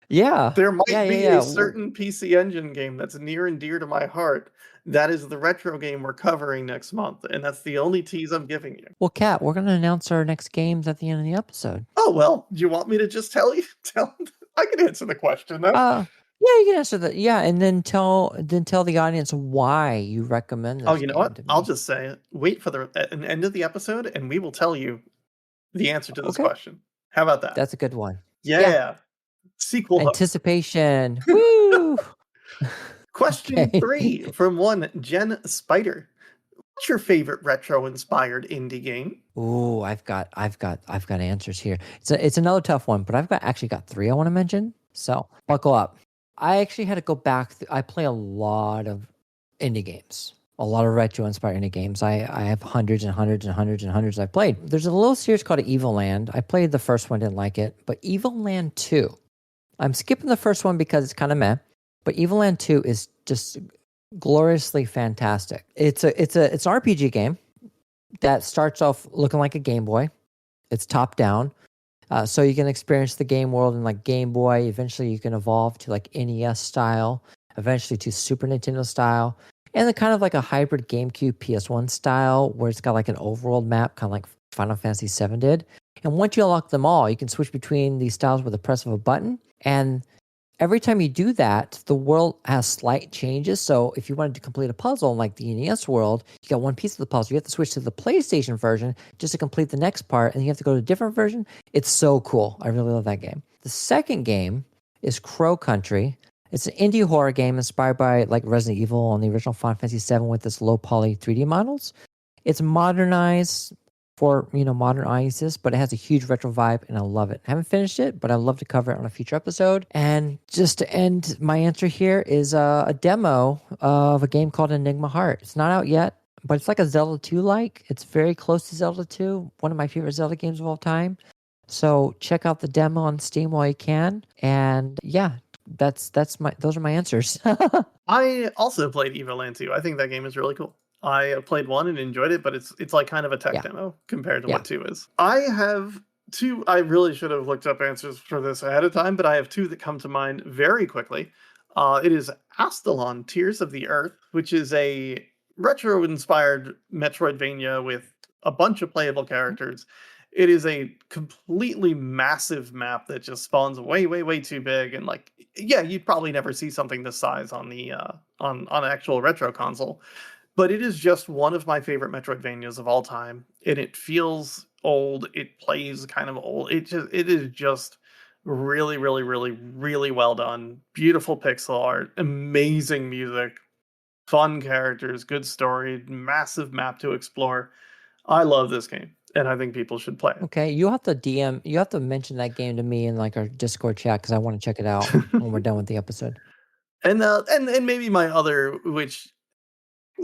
Yeah. There Yeah, might yeah, be yeah. a certain PC Engine game that's near and dear to my heart. That is the retro game we're covering next month, and that's the only tease I'm giving you. Well, Kat, we're gonna announce our next games at the end of the episode. Oh, well, do you want me to just tell you? I can answer the question, though. Yeah, you can answer that. Yeah, and then tell the audience why you recommend Oh, this you know game what? to I'll me. just say it. Wait for an end of the episode, and we will tell you the answer to this Okay, question. How about that? that's a good one. Yeah, Yeah, sequel hook. anticipation. Woo! Question Okay. 3 from one Jen Spider. What's your favorite retro-inspired indie game? Ooh, I've got answers here. It's another tough one, but I've actually got three I want to mention. So buckle up. I actually had to go back. I play a lot of indie games, a lot of retro inspired indie games. I have hundreds and hundreds and hundreds and hundreds I've played. There's a little series called Evil Land. I played the first one, didn't like it, but Evil Land 2. I'm skipping the first one because it's kind of meh, but Evil Land 2 is just gloriously fantastic. It's an RPG game that starts off looking like a Game Boy. It's top down. So you can experience the game world in like Game Boy. Eventually you can evolve to like NES style, eventually to Super Nintendo style, and then kind of like a hybrid GameCube PS1 style where it's got like an overworld map, kind of like Final Fantasy VII did. And once you unlock them all, you can switch between these styles with the press of a button. And every time you do that, the world has slight changes. So if you wanted to complete a puzzle in like the NES world, you got one piece of the puzzle. You have to switch to the PlayStation version just to complete the next part, and you have to go to a different version. It's so cool. I really love that game. The second game is Crow Country. It's an indie horror game inspired by like Resident Evil and the original Final Fantasy VII with this low poly 3D models. It's modernized for modern audiences, but it has a huge retro vibe, and I love it. I haven't finished it, but I'd love to cover it on a future episode. And just to end my answer here is a demo of a game called Enigma Heart. It's not out yet, but it's like a Zelda 2 like. It's very close to Zelda 2, one of my favorite Zelda games of all time. So check out the demo on Steam while you can. And yeah, those are my answers. I also played Evil Land 2. I think that game is really cool. I played 1 and enjoyed it, but it's like kind of a tech Yeah. demo compared to Yeah. what 2 is. I have 2. I really should have looked up answers for this ahead of time, but I have 2 that come to mind very quickly. It is Astalon: Tears of the Earth, which is a retro-inspired Metroidvania with a bunch of playable characters. It is a completely massive map that just spawns way, way, way too big, and like, yeah, you'd probably never see something this size on the on an actual retro console. But it is just one of my favorite Metroidvanias of all time, and it feels old. It plays kind of old. It is just really, really, really, really well done. Beautiful pixel art, amazing music, fun characters, good story, massive map to explore. I love this game, and I think people should play Okay, you have to mention that game to me in like our Discord chat because I want to check it out when we're done with the episode. and maybe my other, which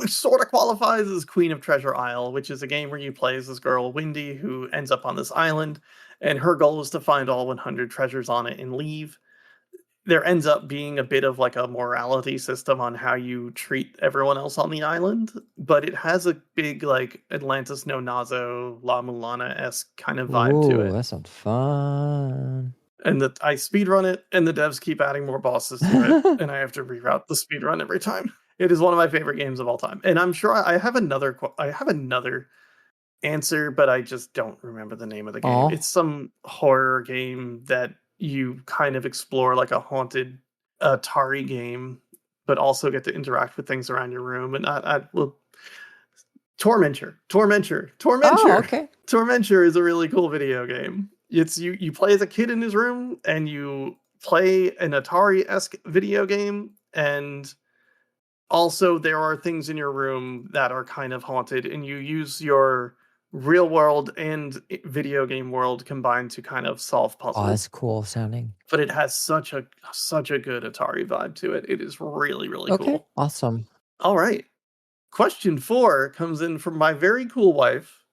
sort of qualifies as Queen of Treasure Isle, which is a game where you play as this girl, Windy, who ends up on this island, and her goal is to find all 100 treasures on it and leave. There ends up being a bit of like a morality system on how you treat everyone else on the island, but it has a big like Atlantis No Nazo, La Mulana-esque kind of vibe to Ooh, it. that sounds fun. And that I speedrun it, and the devs keep adding more bosses to it, and I have to reroute the speedrun every time. It is one of my favorite games of all time, and I'm sure I have another answer, but I just don't remember the name of the game. Oh, It's some horror game that you kind of explore like a haunted Atari game, but also get to interact with things around your room. And I will oh, Tormenture. okay. Tormenture is a really cool video game. It's you play as a kid in his room, and you play an Atari-esque video game, and also there are things in your room that are kind of haunted, and you use your real world and video game world combined to kind of solve Oh, that's puzzles. cool sounding. But it has such a good Atari vibe to it. It is really, really Okay, cool. awesome. All right. Question 4 comes in from my very cool wife,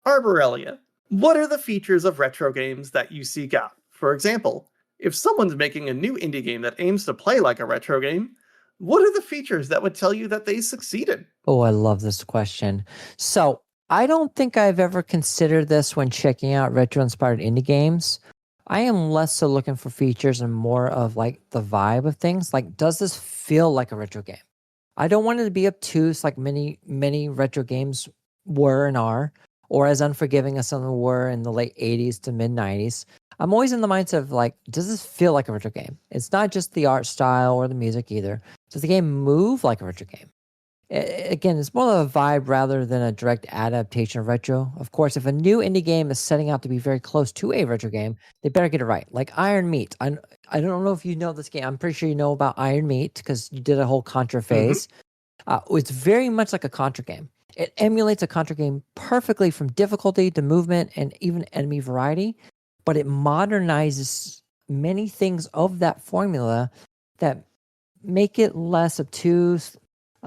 Arborelia. What are the features of retro games that you seek out? For example, if someone's making a new indie game that aims to play like a retro game, what are the features that would tell you that they succeeded? Oh, I love this question. So, I don't think I've ever considered this when checking out retro inspired indie games. I am less so looking for features and more of like the vibe of things. Like, does this feel like a retro game? I don't want it to be obtuse like many retro games were and are, or as unforgiving as some were in the late 80s to mid 90s. I'm always in the mindset of like, does this feel like a retro game? It's not just the art style or the music either. Does the game move like a retro game? Again, it's more of a vibe rather than a direct adaptation of retro. Of course, if a new indie game is setting out to be very close to a retro game, they better get it right. Like Iron Meat. I don't know if you know this game. I'm pretty sure you know about Iron Meat because you did a whole Contra Mhm. phase. It's very much like a Contra game. It emulates a Contra game perfectly from difficulty to movement and even enemy variety, but it modernizes many things of that formula that make it less obtuse.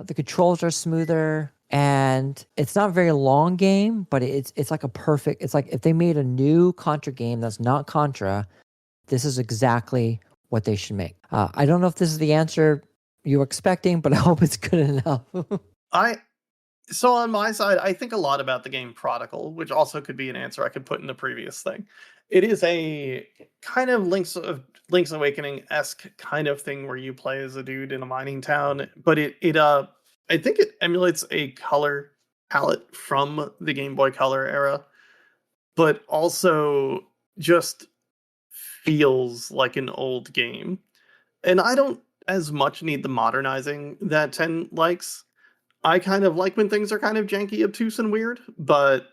The controls are smoother, and it's not a very long game, but it's like a perfect. It's like if they made a new Contra game that's not Contra, this is exactly what they should make. I don't know if this is the answer you were expecting, but I hope it's good enough. I So on my side, I think a lot about the game Prodigal, which also could be an answer I could put in the previous thing. It is a kind of Link's Awakening esque kind of thing where you play as a dude in a mining town, but I think it emulates a color palette from the Game Boy Color era, but also just feels like an old game. And I don't as much need the modernizing that Ten likes. I kind of like when things are kind of janky, obtuse, and weird, but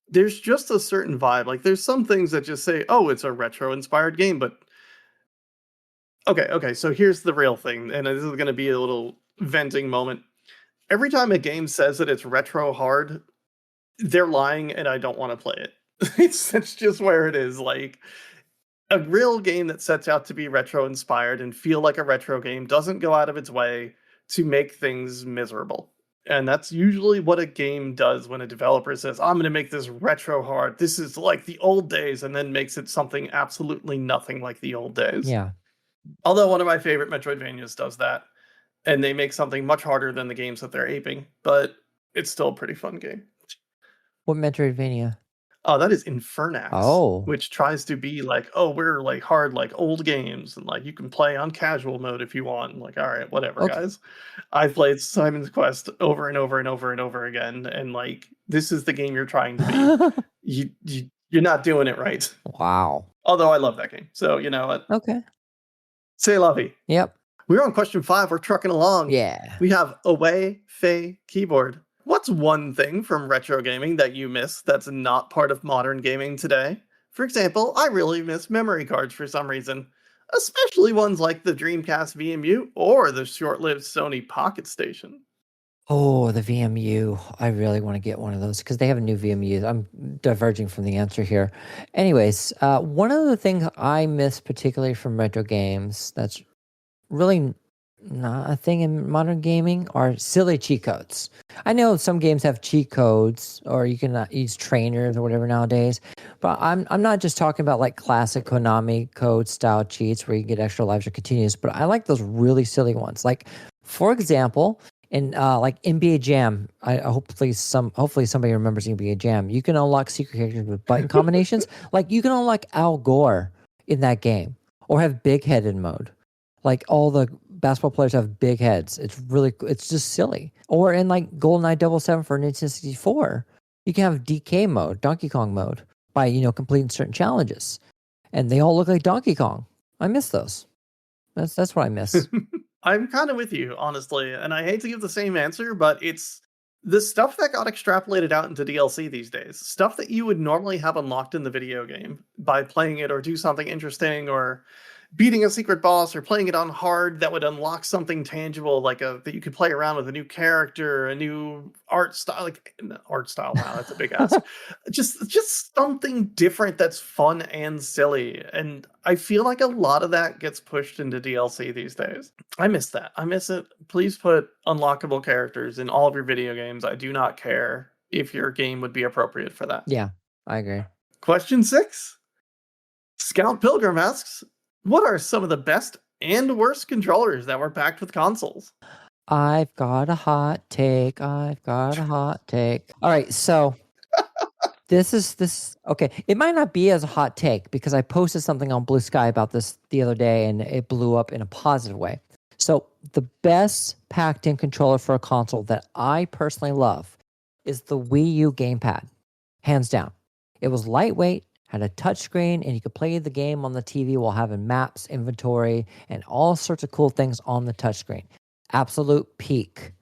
there's just a certain vibe. Like, there's some things that just say, "Oh, it's a retro-inspired game," but okay, so here's the real thing, and this is gonna be a little venting moment. Every time a game says that it's retro hard, they're lying, and I don't wanna play it. It's just where it is, like, a real game that sets out to be retro inspired and feel like a retro game doesn't go out of its way to make things miserable. And that's usually what a game does when a developer says, I'm going to make this retro hard. This is like the old days, and then makes it something absolutely nothing like the old days. Yeah. Although one of my favorite Metroidvanias does that, and they make something much harder than the games that they're aping, but it's still a pretty fun game. What Metroidvania? Oh, that is Infernax, Oh, which tries to be like, "Oh, we're, like, hard like old games, and, like, you can play on casual mode if you want." I'm like, "Alright, whatever, okay. guys." I've played Simon's Quest over and over and over and over again, and, like, this is the game you're trying to be. You're not doing it right. Wow. Although I love that game. So, you know what? Okay. C'est la vie. Yep. We're on question 5, we're trucking along. Yeah. We have Away Fei Keyboard. What's one thing from retro gaming that you miss that's not part of modern gaming today? For example, I really miss memory cards for some reason, especially ones like the Dreamcast VMU or the short-lived Sony Pocket Station. Oh, the VMU. I really want to get one of those because they have a new VMU. I'm diverging from the answer here. Anyways, one of the things I miss particularly from retro games that's really not a thing in modern gaming are silly cheat codes. I know some games have cheat codes or you can use trainers or whatever nowadays, but I'm not just talking about like classic Konami code style cheats where you get extra lives or continues, but I like those really silly ones. Like for example, in like NBA Jam, hopefully somebody remembers NBA Jam. You can unlock secret characters with button combinations. Like you can unlock Al Gore in that game or have big headed mode. Like all the basketball players have big heads. It's just silly. Or in like GoldenEye 007 for Nintendo 64, you can have DK mode, Donkey Kong mode, by completing certain challenges, and they all look like Donkey Kong. I miss those. That's what I miss. I'm kind of with you, honestly, and I hate to give the same answer, but it's the stuff that got extrapolated out into DLC these days. Stuff that you would normally have unlocked in the video game by playing it or do something interesting or beating a secret boss or playing it on hard that would unlock something tangible like a that you could play around with a new character, a new art style, like art style. Wow, that's a big ask. Just something different that's fun and silly. And I feel like a lot of that gets pushed into DLC these days. I miss that. I miss it. Please put unlockable characters in all of your video games. I do not care if your game would be appropriate for that. Yeah, I agree. Question 6. Scout Pilgrim asks, what are some of the best and worst controllers that were packed with consoles? I've got a hot take. I've got a hot take. All right, so this okay. It might not be as a hot take because I posted something on Blue Sky about this the other day and it blew up in a positive way. So the best packed in controller for a console that I personally love is the Wii U gamepad, hands down. It was lightweight, had a touchscreen, and you could play the game on the TV while having maps, inventory, and all sorts of cool things on the touchscreen. Absolute peak,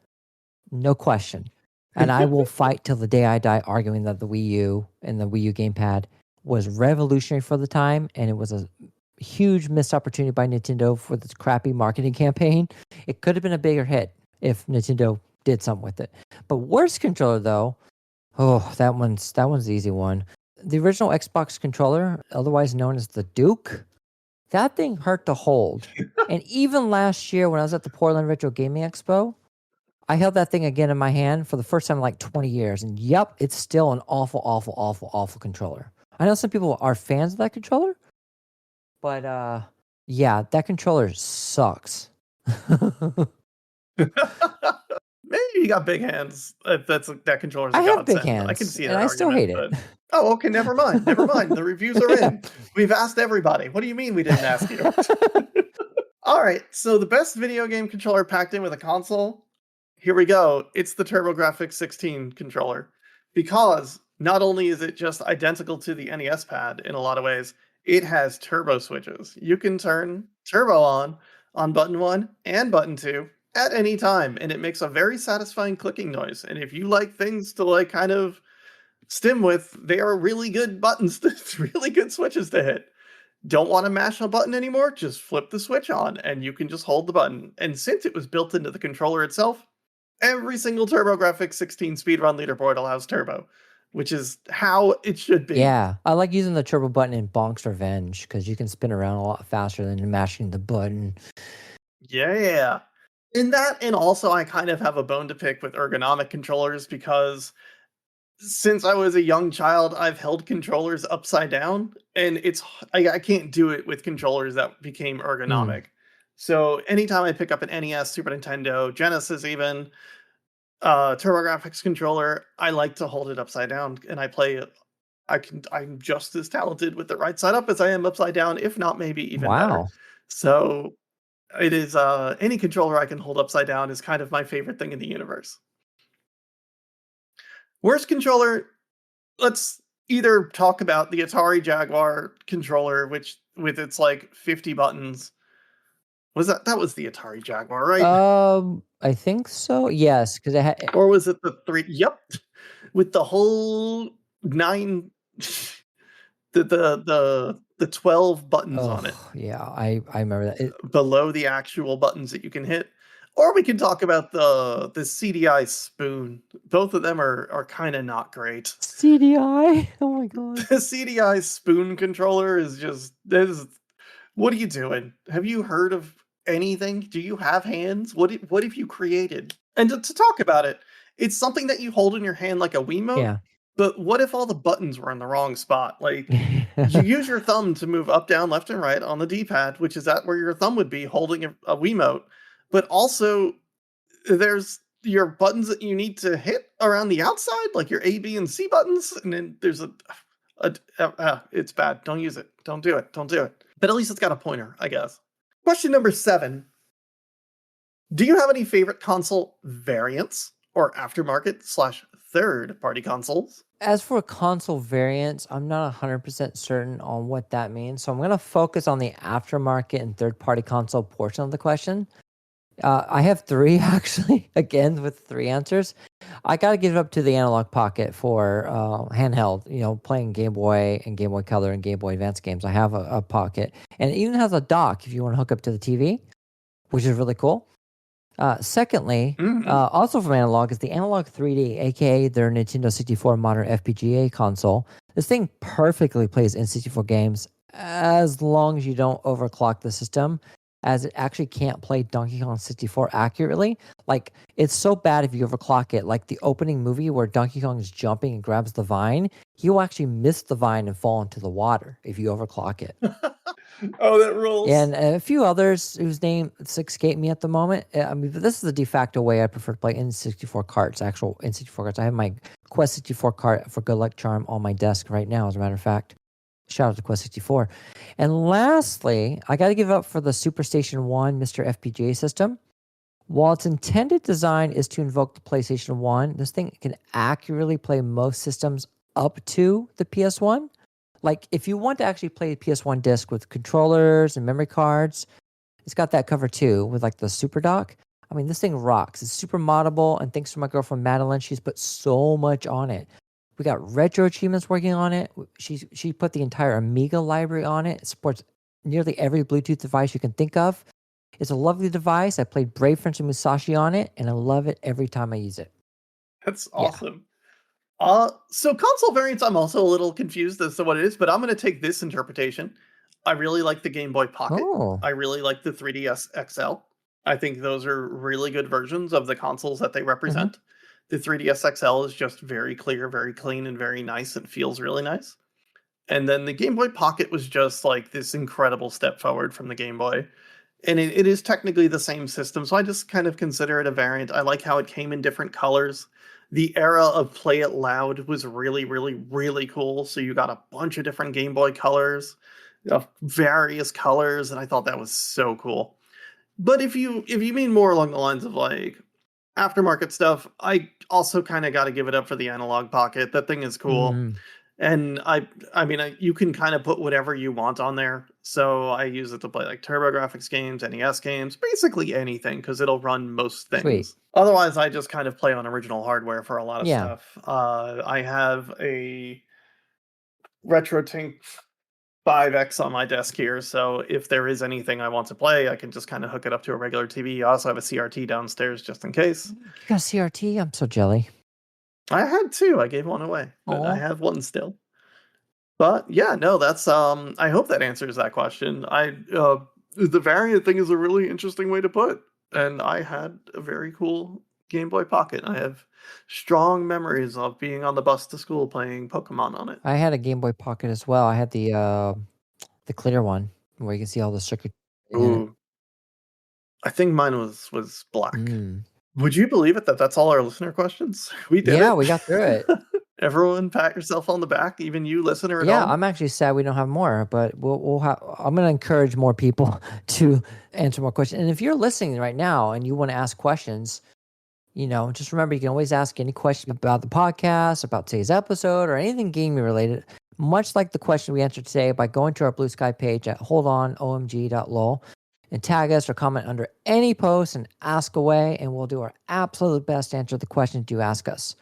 no question. And I will fight till the day I die arguing that the Wii U and the Wii U gamepad was revolutionary for the time, and it was a huge missed opportunity by Nintendo for this crappy marketing campaign. It could have been a bigger hit if Nintendo did something with it. But worst controller though, oh, that one's the easy one. The original Xbox controller, otherwise known as the Duke, that thing hurt to hold. And even last year when I was at the Portland Retro Gaming Expo, I held that thing again in my hand for the first time in like 20 years. And yep, it's still an awful, awful, awful, awful controller. I know some people are fans of that controller, but yeah, that controller sucks. Maybe you got big hands. That controller's a I have big godsend. I can hands, see and that I still hate argument. it. But oh, okay, never mind. Never mind. The reviews are in. We've asked everybody. What do you mean we didn't ask you? All right. So the best video game controller packed in with a console. Here we go. It's the TurboGrafx 16 controller. Because not only is it just identical to the NES pad in a lot of ways, it has turbo switches. You can turn turbo on button 1 and button 2 at any time, and it makes a very satisfying clicking noise. And if you like things to like kind of stim with, they are really good buttons, really good switches to hit. Don't want to mash a button anymore? Just flip the switch on and you can just hold the button. And since it was built into the controller itself, every single TurboGrafx 16 speedrun leaderboard allows turbo, which is how it should be. Yeah, I like using the turbo button in Bonk's Revenge because you can spin around a lot faster than mashing the button. Yeah. In that, and also I kind of have a bone to pick with ergonomic controllers because since I was a young child, I've held controllers upside down, and I can't do it with controllers that became ergonomic. So anytime I pick up an NES, Super Nintendo, Genesis, even TurboGrafx controller, I like to hold it upside down, and I play it. I'm just as talented with the right side up as I am upside down, if not maybe even better. Wow. So it is any controller I can hold upside down is kind of my favorite thing in the universe. Worst controller, let's either talk about the Atari Jaguar controller, which with its like 50 buttons. That was the Atari Jaguar, right? I think so. Yes, because it had. Or was it the 3? Yep. With the whole 9 the 12 buttons on it. Yeah, I remember that. Below the actual buttons that you can hit. Or we can talk about the CDI spoon. Both of them are kind of not great. CDI? Oh my god. The CDI spoon controller is just what are you doing? Have you heard of anything? Do you have hands? What have you created? And to talk about it, it's something that you hold in your hand like a Wiimote. Yeah. But what if all the buttons were in the wrong spot? Like you use your thumb to move up, down, left, and right on the D-pad, which is that where your thumb would be holding a Wiimote. But also, there's your buttons that you need to hit around the outside, like your A, B, and C buttons. And then there's it's bad. Don't use it. Don't do it. Don't do it. But at least it's got a pointer, I guess. Question number 7. Do you have any favorite console variants or aftermarket / third-party consoles? As for console variants, I'm not 100% certain on what that means. So I'm going to focus on the aftermarket and third-party console portion of the question. I have 3 actually, again with 3 answers. I got to give it up to the Analog Pocket for handheld, playing Game Boy and Game Boy Color and Game Boy Advance games. I have a Pocket, and it even has a dock if you want to hook up to the TV, which is really cool. Secondly, also from Analog is the Analog 3D, aka their Nintendo 64 modern FPGA console. This thing perfectly plays N64 games as long as you don't overclock the system, as it actually can't play Donkey Kong 64 accurately. Like, it's so bad if you overclock it. Like the opening movie where Donkey Kong is jumping and grabs the vine, he will actually miss the vine and fall into the water if you overclock it. Oh, that rules. And a few others whose name escape me at the moment. I mean, but this is the de facto way I prefer to play N64 carts, actual N64 carts. I have my Quest 64 cart for Good Luck Charm on my desk right now, as a matter of fact. Shout out to Quest 64. And lastly, I got to give up for the Superstation 1 Mr. FPGA system. While its intended design is to invoke the PlayStation 1, this thing can accurately play most systems up to the PS1. Like, if you want to actually play a PS1 disc with controllers and memory cards, it's got that cover too with like the Super Dock. I mean, this thing rocks. It's super moddable, and thanks to my girlfriend Madeline, she's put so much on it. We got retro achievements working on it. She put the entire Amiga library on it. It supports nearly every Bluetooth device you can think of. It's a lovely device. I played Brave Fencer Musashi on it, and I love it every time I use it. That's Yeah. awesome. So console variants, I'm also a little confused as to what it is, but I'm going to take this interpretation. I really like the Game Boy Pocket. Oh. I really like the 3DS XL. I think those are really good versions of the consoles that they represent. The 3DS XL is just very clear, very clean, and very nice. It feels really nice. And then the Game Boy Pocket was just like this incredible step forward from the Game Boy. And it is technically the same system, so I just kind of consider it a variant. I like how it came in different colors. The era of Play It Loud was really, really, really cool. So you got a bunch of different Game Boy colors, of various colors, and I thought that was so cool. But if you mean more along the lines of like aftermarket stuff, I also kind of got to give it up for the Analog Pocket. That thing is cool. Mm. And I mean, you can kind of put whatever you want on there. So I use it to play like TurboGrafx games, NES games, basically anything, because it'll run most things. Sweet. Otherwise, I just kind of play on original hardware for a lot of Yeah. stuff. I have a RetroTink 5X on my desk here, so if there is anything I want to play, I can just kind of hook it up to a regular TV. I also have a CRT downstairs just in case. You got a CRT? I'm so jelly. I had two. I gave one away, but I Aw. have one still. But yeah, no, that's I hope that answers that question. The variant thing is a really interesting way to put. And I had a very cool Game Boy Pocket. I have strong memories of being on the bus to school playing Pokemon on it. I had a Game Boy Pocket as well. I had the clear one where you can see all the circuit in it. Ooh. I think mine was black. Mm. Would you believe it that that's all our listener questions? We did it. Yeah, we got through it. Everyone pat yourself on the back, even you listener at Yeah, home. I'm actually sad we don't have more, but we'll have. I'm going to encourage more people to answer more questions. And if you're listening right now and you want to ask questions, just remember you can always ask any question about the podcast, about today's episode, or anything gaming related. Much like the question we answered today, by going to our Blue Sky page at holdonomg.lol and tag us or comment under any post and ask away, and we'll do our absolute best to answer the questions you ask us.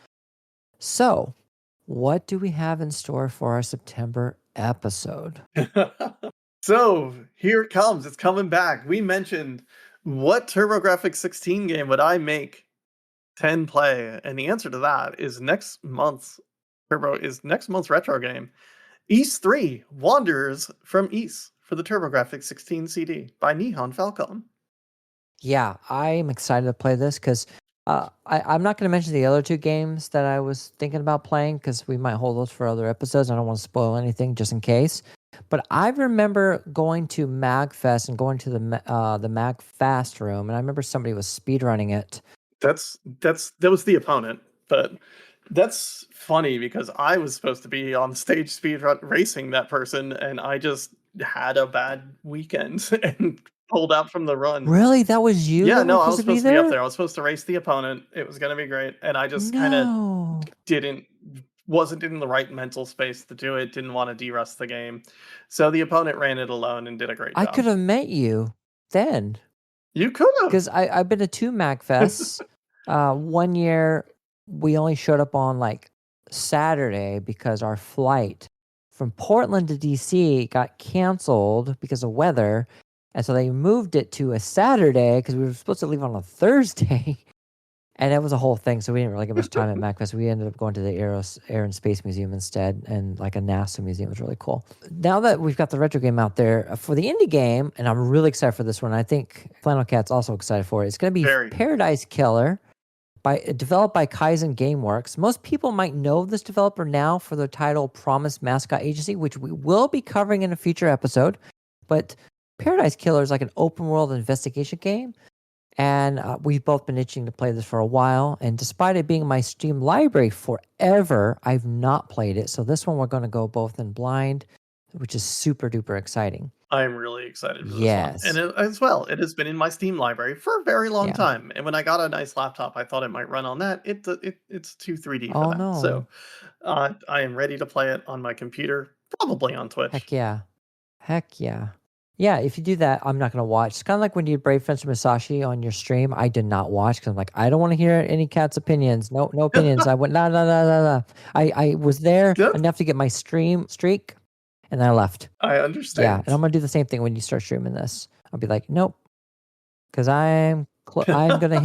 So, what do we have in store for our September episode? So here it comes. It's coming back. We mentioned what TurboGrafx 16 game would I make 10 play, and the answer to that is next month's retro game, Ys 3 Wanderers from Ys for the TurboGrafx 16 CD by Nihon Falcon. Yeah, I'm excited to play this because I'm not going to mention the other two games that I was thinking about playing because we might hold those for other episodes. I don't want to spoil anything just in case. But I remember going to MagFest and going to the MagFast room, and I remember somebody was speedrunning it. That was the opponent, but that's funny because I was supposed to be on stage speed racing that person, and I just had a bad weekend and pulled out from the run. Really? That was you? Yeah, that no, I was was supposed to be up there. I was supposed to race the opponent. It was going to be great, and I just kind of wasn't in the right mental space to do it. Didn't want to de-rust the game, so the opponent ran it alone and did a great job. I could have met you then. You could have, because I've been to 2 MagFests. One year we only showed up on like Saturday because our flight from Portland to DC got canceled because of weather, and so they moved it to a Saturday because we were supposed to leave on a Thursday. And it was a whole thing, so we didn't really get much time at MagFest. We ended up going to the Air and Space Museum instead, and like a NASA museum. It was really cool. Now that we've got the retro game out there, for the indie game, and I'm really excited for this one, I think FlannelKat's also excited for it. It's going to be Paradise Killer developed by Kaizen Gameworks. Most people might know this developer now for their title Promise Mascot Agency, which we will be covering in a future episode. But Paradise Killer is like an open world investigation game. And we've both been itching to play this for a while. And despite it being in my Steam library forever, I've not played it. So this one we're going to go both in blind, which is super duper exciting. I'm really excited for this one. And Yes. as well, it has been in my Steam library for a very long Yeah. time. And when I got a nice laptop, I thought it might run on that. It's too 3D for Oh, that. no. So I am ready to play it on my computer, probably on Twitch. Heck yeah. Heck yeah. Yeah, if you do that, I'm not going to watch. It's kind of like when you brave Fencer Musashi on your stream. I did not watch because I'm like, I don't want to hear any cat's opinions. No opinions. I went, no. I was there Yep. enough to get my stream streak, and then I left. I Yeah, understand. and I'm going to do the same thing when you start streaming this. I'll be like, nope, because I'm about to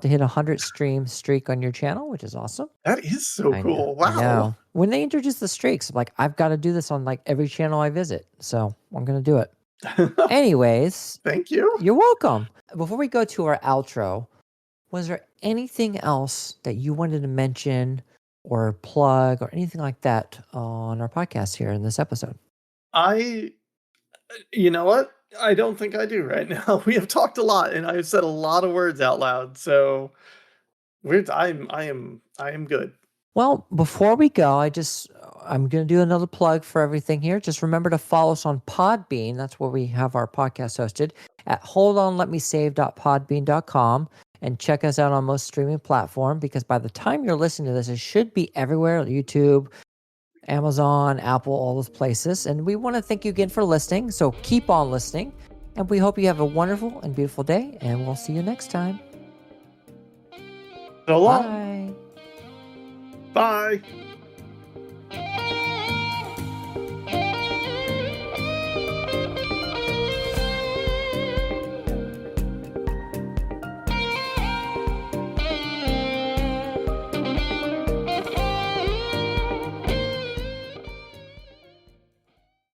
hit 100 stream streak on your channel, which is awesome. That is so I cool. know, I Wow. know. When they introduce the streaks, I'm like, I've got to do this on like every channel I visit. So I'm going to do it. Anyways, Thank you. you're welcome. Before we go to our outro, was there anything else that you wanted to mention or plug or anything like that on our podcast here in this episode? You know what? I don't think I do right now. We have talked a lot and I've said a lot of words out loud. So I am good. Well, before we go, I'm going to do another plug for everything here. Just remember to follow us on Podbean. That's where we have our podcast hosted at holdonletmesave.podbean.com, and check us out on most streaming platform, because by the time you're listening to this, it should be everywhere: YouTube, Amazon, Apple, all those places. And we want to thank you again for listening. So keep on listening, and we hope you have a wonderful and beautiful day, and we'll see you next time. So long. Bye. Bye.